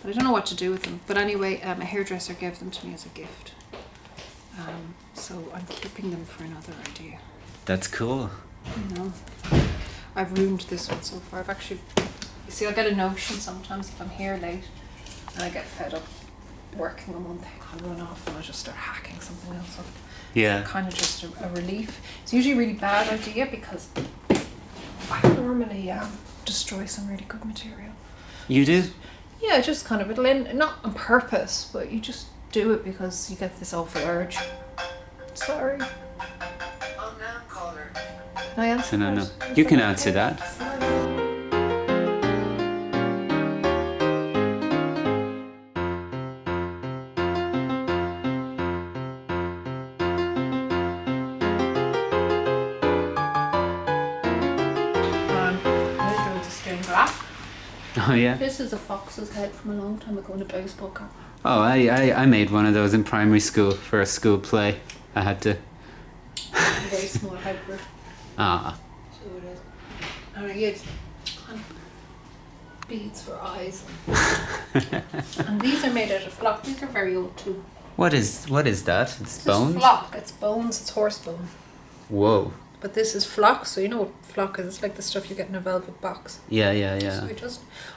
but I don't know what to do with them. But anyway, a hairdresser gave them to me as a gift. So I'm keeping them for another idea. That's cool. I've ruined this one so far. I get a notion sometimes if I'm here late and I get fed up working on one thing, I'll run off and I'll just start hacking something else up. Yeah. Kind of just a relief. It's usually a really bad idea because I normally destroy some really good material. You do? Yeah, just kind of, it'll end, not on purpose, but you just do it because you get this awful urge. Sorry. Unknown caller. Can I answer No. that? You can answer that. Oh yeah. This is a fox's head from a long time ago in a baseball cap. Oh, I made one of those in primary school for a school play. I had to very small hybrid. Ah. So it is. And I use kind of beads for eyes. And these are made out of flock. These are very old too. What is that? It's This bones? is flock. It's bones. It's horse bone. Whoa. But this is flock. So you know what flock is? It's like the stuff you get in a velvet box. Yeah, yeah, So yeah.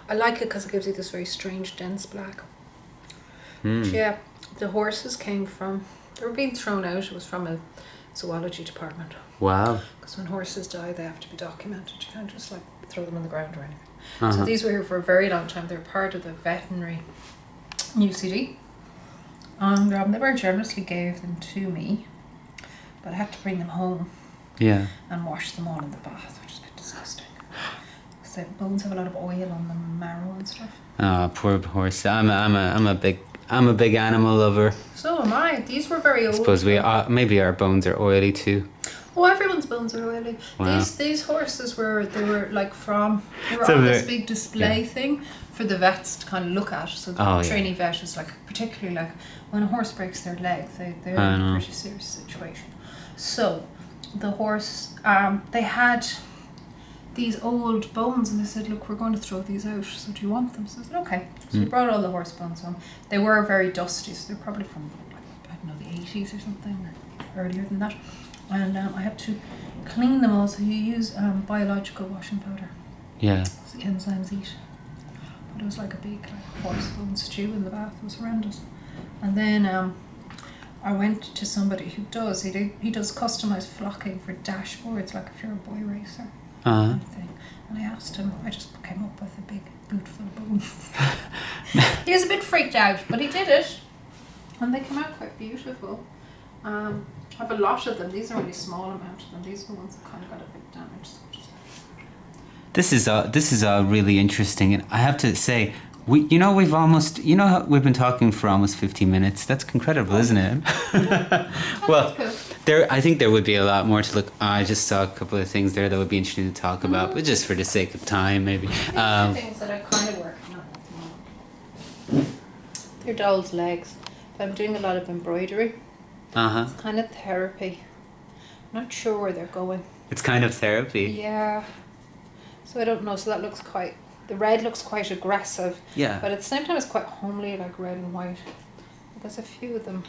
I like it because it gives you this very strange, dense black. Hmm. But yeah, the horses came from. They were being thrown out. It was from a zoology department. Wow. Because when horses die, they have to be documented. You can't just like throw them on the ground or anything. Uh-huh. So these were here for a very long time. They're part of the veterinary UCD. And they very generously gave them to me. But I had to bring them home Yeah. and wash them all in the bath, which is a bit disgusting. Because the bones have a lot of oil on them, marrow and stuff. Oh, poor horse. I'm a big animal lover. So am I. These were very old. I suppose maybe our bones are oily too. Oh, everyone's bones are oily. Wow. These horses they were like they were So on this they're- big display thing for the vets to kind of look at. So the Oh, yeah. trainee vet is like particularly like when a horse breaks their leg, they're I in a know. pretty serious situation. So the horse they had these old bones and they said, look, we're going to throw these out. So do you want them? So I said, okay. So we brought all the horse bones home. They were very dusty, so they're probably from I don't know the 80s or something or earlier than that. And I had to clean them all, so you use biological washing powder. Yeah. So the enzymes eat. But it was like a big horse bone stew in the bath. It was horrendous. And then I went to somebody who does. He does customized flocking for dashboards, like if you're a boy racer. Uh-huh. Kind of thing. And I asked him. I just came up with a big boot full of bones. He was a bit freaked out, but he did it, and they came out quite beautiful. I have a lot of them. These are only a small amount of them. These are the ones that kind of got a bit damaged. So just This is really interesting, and I have to say, we've been talking for almost 15 minutes. That's incredible, isn't it? Well, I think there would be a lot more to look. I just saw a couple of things there that would be interesting to talk about, but just for the sake of time, maybe. these are things that I'm kind of working on at the moment. They're doll's legs. I'm doing a lot of embroidery. Uh-huh. It's kind of therapy. I'm not sure where they're going. It's kind of therapy. Yeah. So I don't know. So that looks the red looks quite aggressive. Yeah. But at the same time, it's quite homely, like red and white. There's a few of them.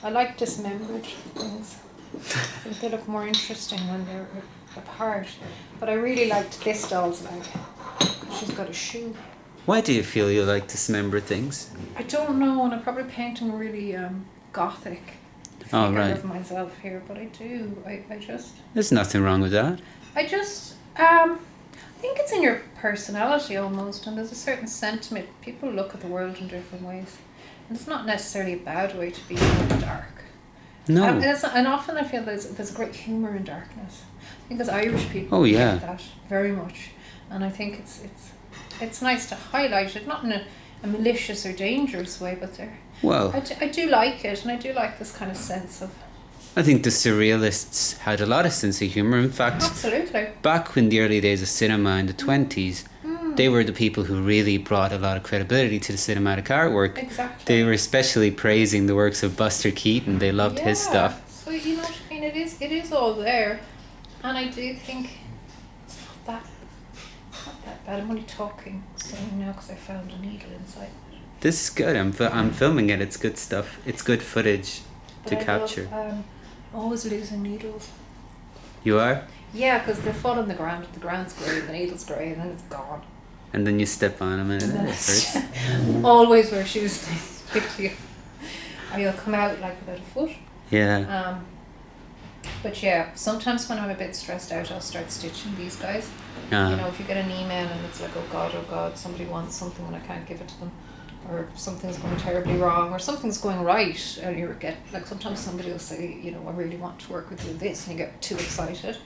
I like dismembered things. I think they look more interesting when they're apart. But I really liked this doll's leg. She's got a shoe. Why do you feel you like dismember things? I don't know, and I'm probably painting really gothic Oh, figure right. of myself here, but I do. I just. There's nothing wrong with that. I think it's in your personality almost, and there's a certain sentiment. People look at the world in different ways, and it's not necessarily a bad way to be dark. No. And often I feel there's a great humour in darkness. I think as Irish people, Oh, we yeah. get that very much, and I think it's nice to highlight it, not in a malicious or dangerous way, but Well, I do like it, and I do like this kind of sense of I think the surrealists had a lot of sense of humour. In fact, absolutely. back in the early days of cinema in the 20s, they were the people who really brought a lot of credibility to the cinematic artwork. Exactly. They were especially praising the works of Buster Keaton. They loved his stuff. So you know what I mean. It is all there, and I do think it's not that bad. I'm only talking now because I found a needle inside. This is good. I'm filming it. It's good stuff. It's good footage to But I capture. love, always losing needles. You are? Yeah, because they fall on the ground. The ground's grey, the needle's grey, and then it's gone. And then you step on them and And then it it's hurts. always wear shoes. Or you'll come out like without a foot. Yeah. But yeah, sometimes when I'm a bit stressed out, I'll start stitching these guys. Uh, You know, if you get an email and it's like, oh God, somebody wants something and I can't give it to them, or something's going terribly wrong, or something's going right, and you get, like sometimes somebody will say, you know, I really want to work with you in this, and you get too excited.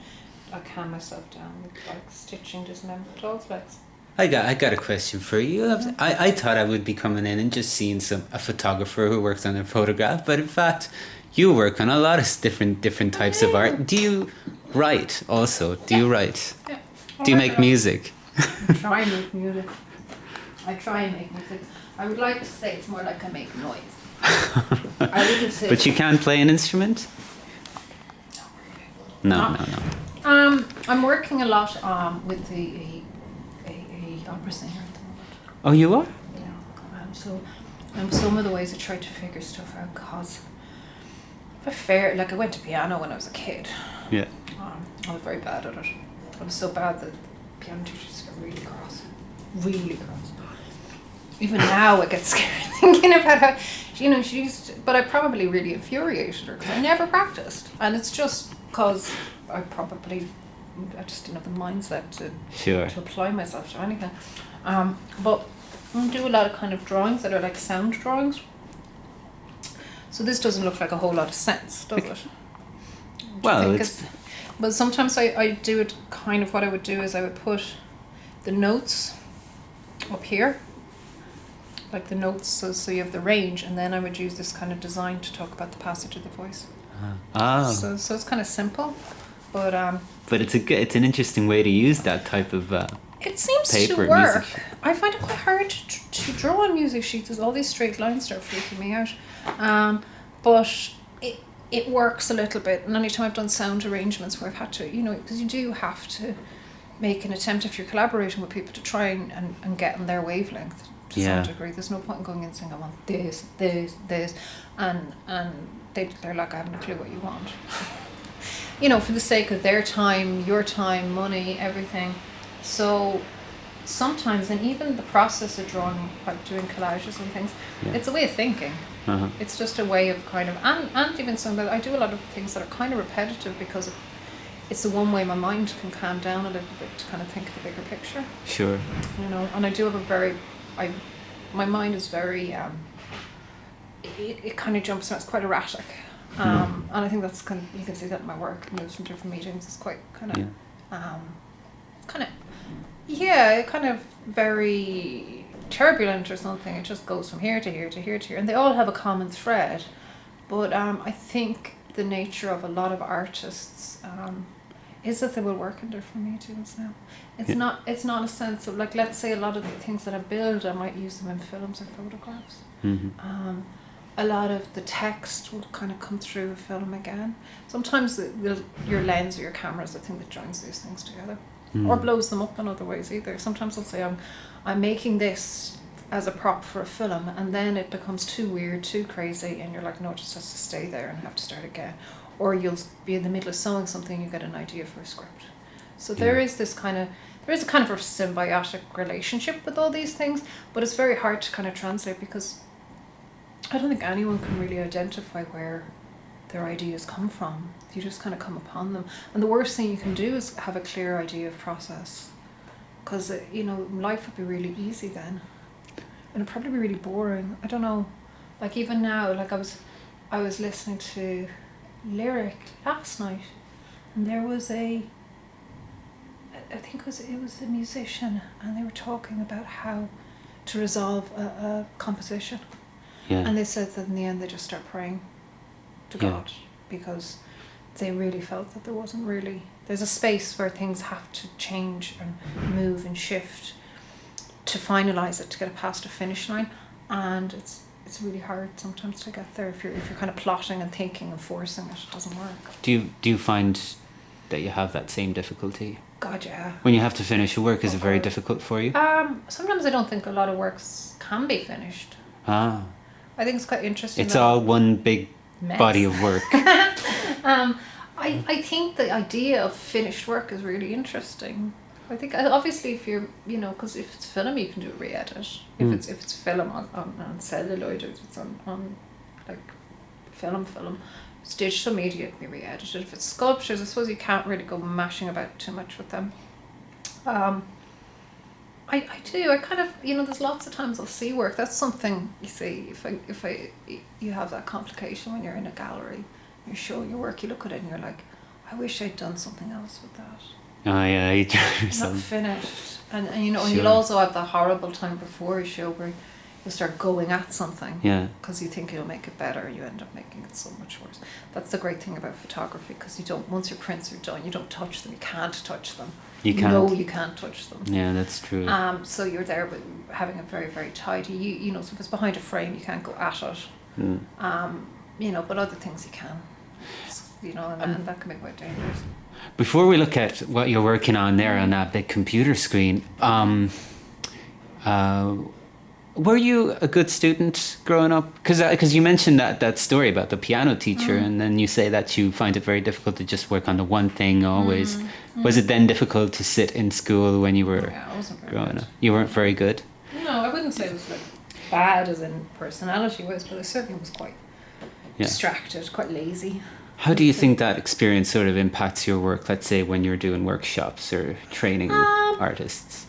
I calm myself down with like stitching dismembered dolls' legs. I got a question for you. I thought I would be coming in and just seeing a photographer who works on a photograph, but in fact, you work on a lot of different types of art. Do you write also? Do you write? Yeah. Do you make music? I try and make music. I would like to say it's more like I make noise. I wouldn't say. But you can't play an instrument? Not really. No, not. no, no. I'm working a lot with a opera singer at the moment. Oh, you are? Yeah. So some of the ways I try to figure stuff out, because I went to piano when I was a kid. Yeah. I was very bad at it. I was so bad that piano teachers got really cross. Really cross. Even now I get scared thinking about how, she used to, but I probably really infuriated her because I never practiced. And it's just because I just didn't have the mindset to apply myself to anything. But I do a lot of kind of drawings that are like sound drawings. So this doesn't look like a whole lot of sense, does it? Well, but sometimes I do it kind of, what I would do is I would put the notes up here, like the notes, so you have the range, and then I would use this kind of design to talk about the passage of the voice. So it's kind of simple, but it's an interesting way to use that type of it seems paper to work. music. I find it quite hard to draw on music sheets. There's all these straight lines start freaking me out, but it works a little bit. And anytime I've done sound arrangements where I've had to, because you do have to make an attempt if you're collaborating with people to try and get on their wavelength to some degree. There's no point in going in and saying, I want this, and they're like, I haven't a clue what you want. For the sake of their time, your time, money, everything. So sometimes, and even the process of drawing, like doing collages and things, it's a way of thinking. Uh-huh. It's just a way of kind of, and even something that I do a lot of things that are kind of repetitive because it's the one way my mind can calm down a little bit to kind of think of the bigger picture. Sure. And I do have my mind is very, it kind of jumps around, it's quite erratic. And I think that's kind of, you can see that in my work, moves from different meetings, it's quite kind of, kind of very turbulent or something. It just goes from here to here to here to here, and they all have a common thread. But I think the nature of a lot of artists is that they will work in different mediums now. It's not a sense of, like, let's say a lot of the things that I build, I might use them in films or photographs. Mm-hmm. A lot of the text will kind of come through a film again. Sometimes your lens or your camera is the thing that joins these things together. Or blows them up in other ways either. Sometimes I'll say I'm making this as a prop for a film, and then it becomes too weird, too crazy, and you're like, no, it just has to stay there and have to start again. Or you'll be in the middle of sewing something, you get an idea for a script. So there is a kind of a symbiotic relationship with all these things, but it's very hard to kind of translate because I don't think anyone can really identify where their ideas come from. You just kind of come upon them. And the worst thing you can do is have a clear idea of process. Because, life would be really easy then. And it'd probably be really boring. I don't know. Like even now, like I was listening to Lyric last night. And there was I think it was a musician. And they were talking about how to resolve a composition. Yeah. And they said that in the end they just start praying to God, because they really felt that there's a space where things have to change and move and shift to finalize it, to get it past a finish line, and it's really hard sometimes to get there if you're kind of plotting and thinking and forcing it. It doesn't work. Do you find that you have that same difficulty? God, yeah. When you have to finish a work, is it very difficult for you? Sometimes I don't think a lot of works can be finished. I think it's quite interesting. It's all one big mess. body of work. I think the idea of finished work is really interesting. I think obviously if you're, because if it's film you can do a re-edit. If it's film on celluloid, or if it's on like film, it's digital media, it can be re-edited. If it's sculptures, I suppose you can't really go mashing about too much with them. I do. I kind of, there's lots of times I'll see work. That's something you see. If you have that complication when you're in a gallery, you're showing your work. You look at it and you're like, I wish I'd done something else with that. Oh yeah, not finished. And and Sure. you'll also have the horrible time before a show where you start going at something. Yeah. Because you think you'll make it better, and you end up making it so much worse. That's the great thing about photography, because once your prints are done, you don't touch them. You can't touch them. You can't. know you can't touch them. Yeah, that's true. So you're there with having it very, very tidy. So if it's behind a frame, you can't go at it. But other things you can. you know, and that can be quite dangerous. Before we look at what you're working on there on that big computer screen, were you a good student growing up? Because you mentioned that story about the piano teacher, and then you say that you find it very difficult to just work on the one thing always. Was it then difficult to sit in school when you were Yeah, I wasn't very growing good. up? You weren't very good? No, I wouldn't say it was like bad as in personality-wise, but I certainly was quite distracted, quite lazy. How do you think that experience sort of impacts your work, let's say when you're doing workshops or training artists?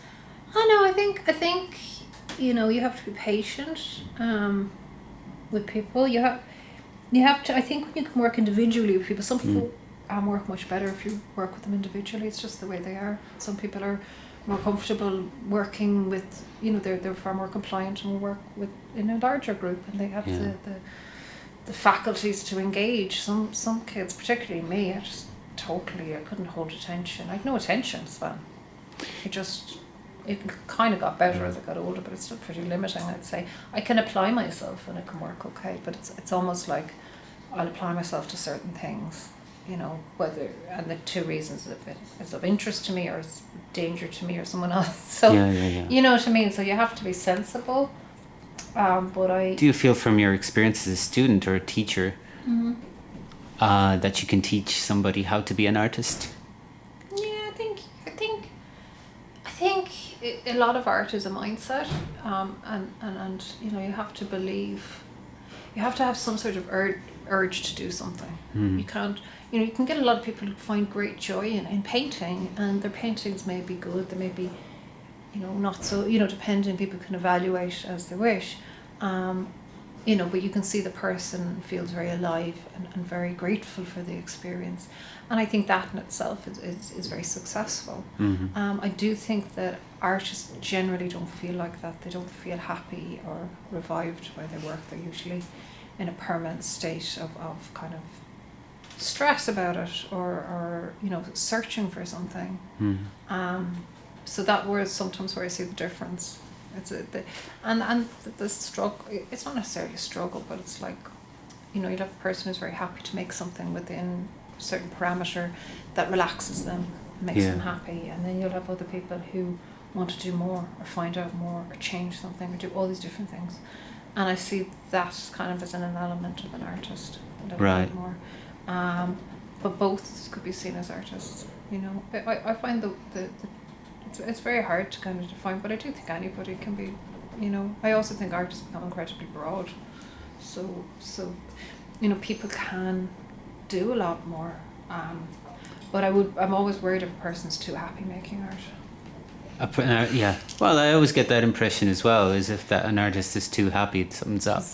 I know, I think, you know, you have to be patient with people. You have to, I think when you can work individually with people, some people work much better if you work with them individually. It's just the way they are. Some people are more comfortable working with, you know, they're far more compliant and will work with in a larger group, and they have the faculties to engage. Some kids, particularly me, I couldn't hold attention. I had no attention span. It kind of got better as I got older, but it's still pretty limiting, I'd say. I can apply myself and it can work okay, but it's almost like I'll apply myself to certain things, you know, and the two reasons, if it is of interest to me or it's danger to me or someone else. So, you know what I mean? So you have to be sensible. Do you feel from your experience as a student or a teacher that you can teach somebody how to be an artist? Yeah, I think a lot of art is a mindset, and you know, you have to believe, you have to have some sort of urge to do something. You can't, you know, you can get a lot of people who find great joy in painting, and their paintings may be good, they may be, you know, not so, you know, depending, people can evaluate as they wish, you know, but you can see the person feels very alive and very grateful for the experience, and I think that in itself is very successful. I do think that artists generally don't feel like that. They don't feel happy or revived by their work. They're usually in a permanent state of kind of stress about it, or you know, searching for something. So that was sometimes where I see the difference. It's the struggle. It's not necessarily a struggle, but it's like, you know, you'll have a person who's very happy to make something within a certain parameter that relaxes them, makes them happy, and then you'll have other people who want to do more or find out more or change something or do all these different things. And I see that kind of as an element of an artist, a little bit more. But both could be seen as artists. You know, I find it's very hard to kind of define, but I do think anybody can be, you know. I also think art has become incredibly broad. So you know, people can do a lot more. But I'm always worried if a person's too happy making art. Yeah. Well, I always get that impression as well, as if that an artist is too happy, something's up.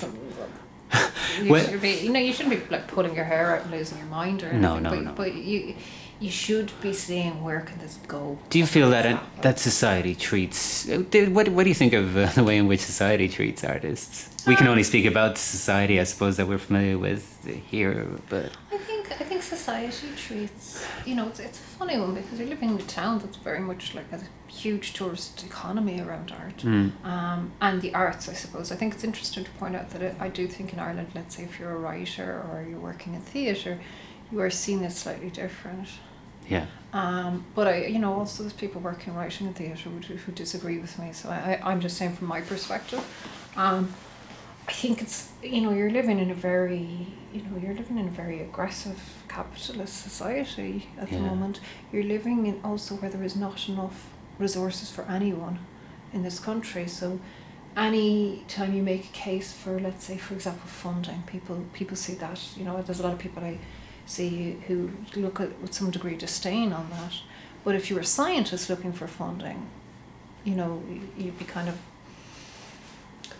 You shouldn't be like pulling your hair out and losing your mind or anything. No. But you should be seeing, where can this go? Do you feel that society treats? What do you think of the way in which society treats artists? We can only speak about society, I suppose, that we're familiar with here, but I think society treats, you know, it's a funny one, because you're living in a town that's very much like a huge tourist economy around art, and the arts, I suppose. I think it's interesting to point out that I do think in Ireland, let's say if you're a writer or you're working in theatre, you are seen as slightly different. Yeah. But you know, also there's people working writing in theatre who disagree with me. So I'm just saying from my perspective. I think it's, you know, you're living in a very aggressive capitalist society at the moment. You're living in also where there is not enough resources for anyone in this country. So any time you make a case for, let's say, for example, funding, people see that, you know, there's a lot of people I see who look at with some degree of disdain on that. But if you were a scientist looking for funding, you know, you'd be kind of,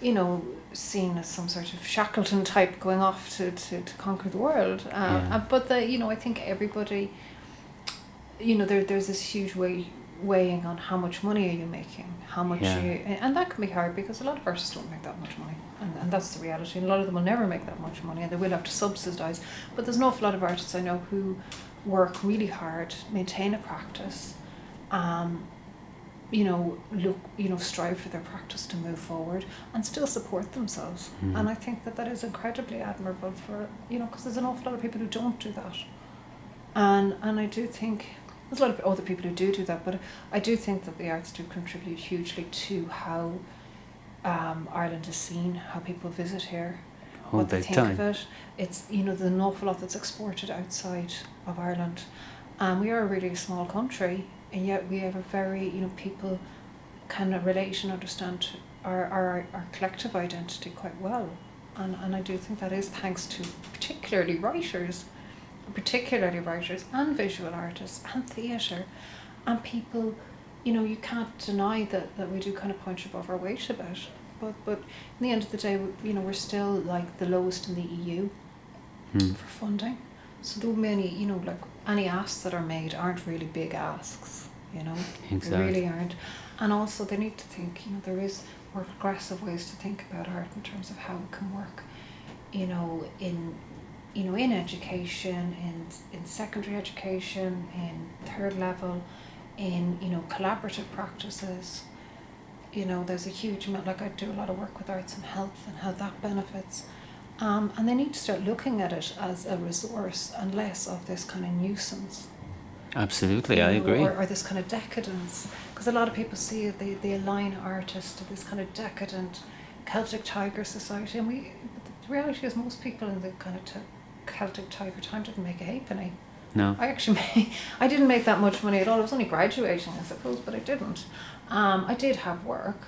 you know, seen as some sort of Shackleton type going off to conquer the world. But you know, I think everybody, you know, there's this huge weighing on how much money are you making, how much and that can be hard, because a lot of artists don't make that much money, and that's the reality. And a lot of them will never make that much money, and they will have to subsidise. But there's an awful lot of artists I know who work really hard, maintain a practice, you know, strive for their practice to move forward and still support themselves. And I think that is incredibly admirable for, you know, because there's an awful lot of people who don't do that. And I do think there's a lot of other people who do that, but I do think that the arts do contribute hugely to how Ireland is seen, how people visit here, what they think of it. It's, you know, there's an awful lot that's exported outside of Ireland. And we are a really small country, and yet we have a very, you know, people can relate and understand our collective identity quite well. And I do think that is thanks to particularly writers and visual artists and theatre and people. You know, you can't deny that we do kind of punch above our weight a bit, but in the end of the day, you know, we're still like the lowest in the EU for funding. So though many, you know, like any asks that are made aren't really big asks, you know. Exactly. They really aren't. And also they need to think, you know, there is more progressive ways to think about art in terms of how it can work, you know, in education, in secondary education, in third level, in, you know, collaborative practices. You know, there's a huge amount, like I do a lot of work with arts and health and how that benefits. And they need to start looking at it as a resource and less of this kind of nuisance. Absolutely, I agree. Or this kind of decadence. Because a lot of people see it, they align artists to this kind of decadent Celtic Tiger society. And the reality is most people in the kind of Celtic Tiger time didn't make a halfpenny. No. I didn't make that much money at all. I was only graduating, I suppose, but I didn't. I did have work,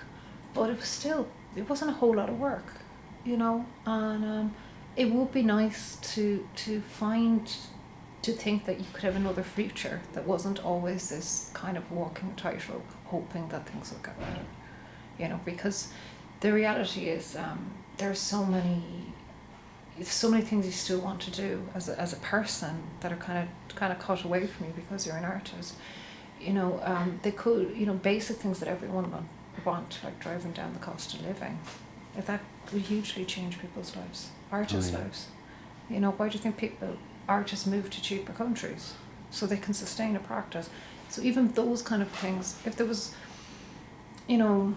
but it wasn't a whole lot of work, you know. And it would be nice to think that you could have another future that wasn't always this kind of walking tightrope, hoping that things will get better, you know. Because the reality is, there are so many things you still want to do as a person that are kind of cut away from you because you're an artist. You know, they could, you know, basic things that everyone want, like driving down the cost of living. If that would hugely change people's lives, artists' lives. You know, why do you think artists move to cheaper countries so they can sustain a practice? So even those kind of things, if there was, you know,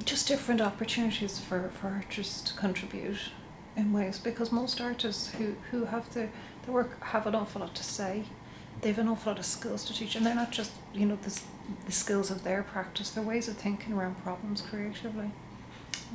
just different opportunities for artists to contribute in ways, because most artists who have their work have an awful lot to say. They have an awful lot of skills to teach, and they're not just, you know, the skills of their practice, they're ways of thinking around problems creatively,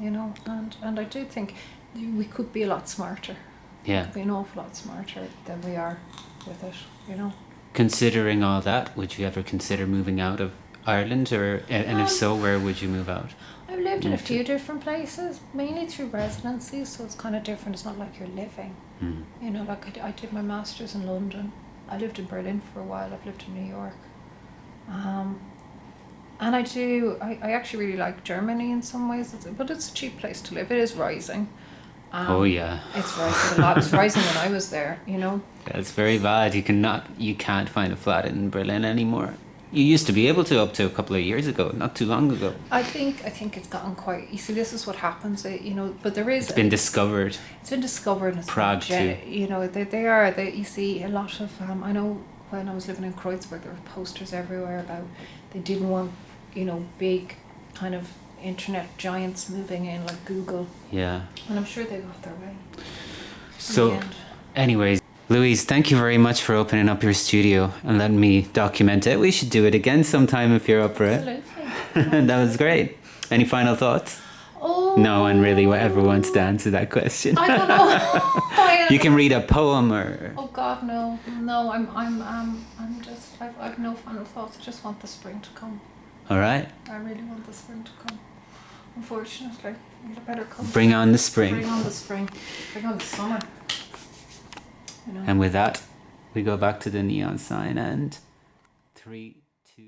you know. And I do think we could be a lot smarter. Yeah. We could be an awful lot smarter than we are with it, you know. Considering all that, would you ever consider moving out of Ireland, and if so, where would you move out? I've lived in a few different places, mainly through residencies, so it's kind of different. It's not like you're living. You know, like I did my master's in London. I lived in Berlin for a while. I've lived in New York. And I actually really like Germany in some ways, but it's a cheap place to live. It is rising. Oh yeah. It's rising a lot. It was rising when I was there, you know. That's very bad. You can't find a flat in Berlin anymore. You used to be able to up to a couple of years ago, not too long ago. I think it's gotten quite. You see, this is what happens, you know. But there is. It's been discovered. It's been discovered. And Prague too. You know, you see a lot of. I know when I was living in Kreuzberg, there were posters everywhere about they didn't want, you know, big kind of internet giants moving in like Google. Yeah. And I'm sure they got their way. So, anyways. Louise, thank you very much for opening up your studio and letting me document it. We should do it again sometime if you're up for it. Absolutely. That was great. Any final thoughts? Oh. No one really ever wants to answer that question. I don't know. You can read a poem or. Oh God, no. I'm just. I've no final thoughts. I just want the spring to come. All right. I really want the spring to come. Unfortunately, it better come. Bring on the spring. Bring on the spring. Bring on the summer. You know. And with that, we go back to the neon sign and 3, 2,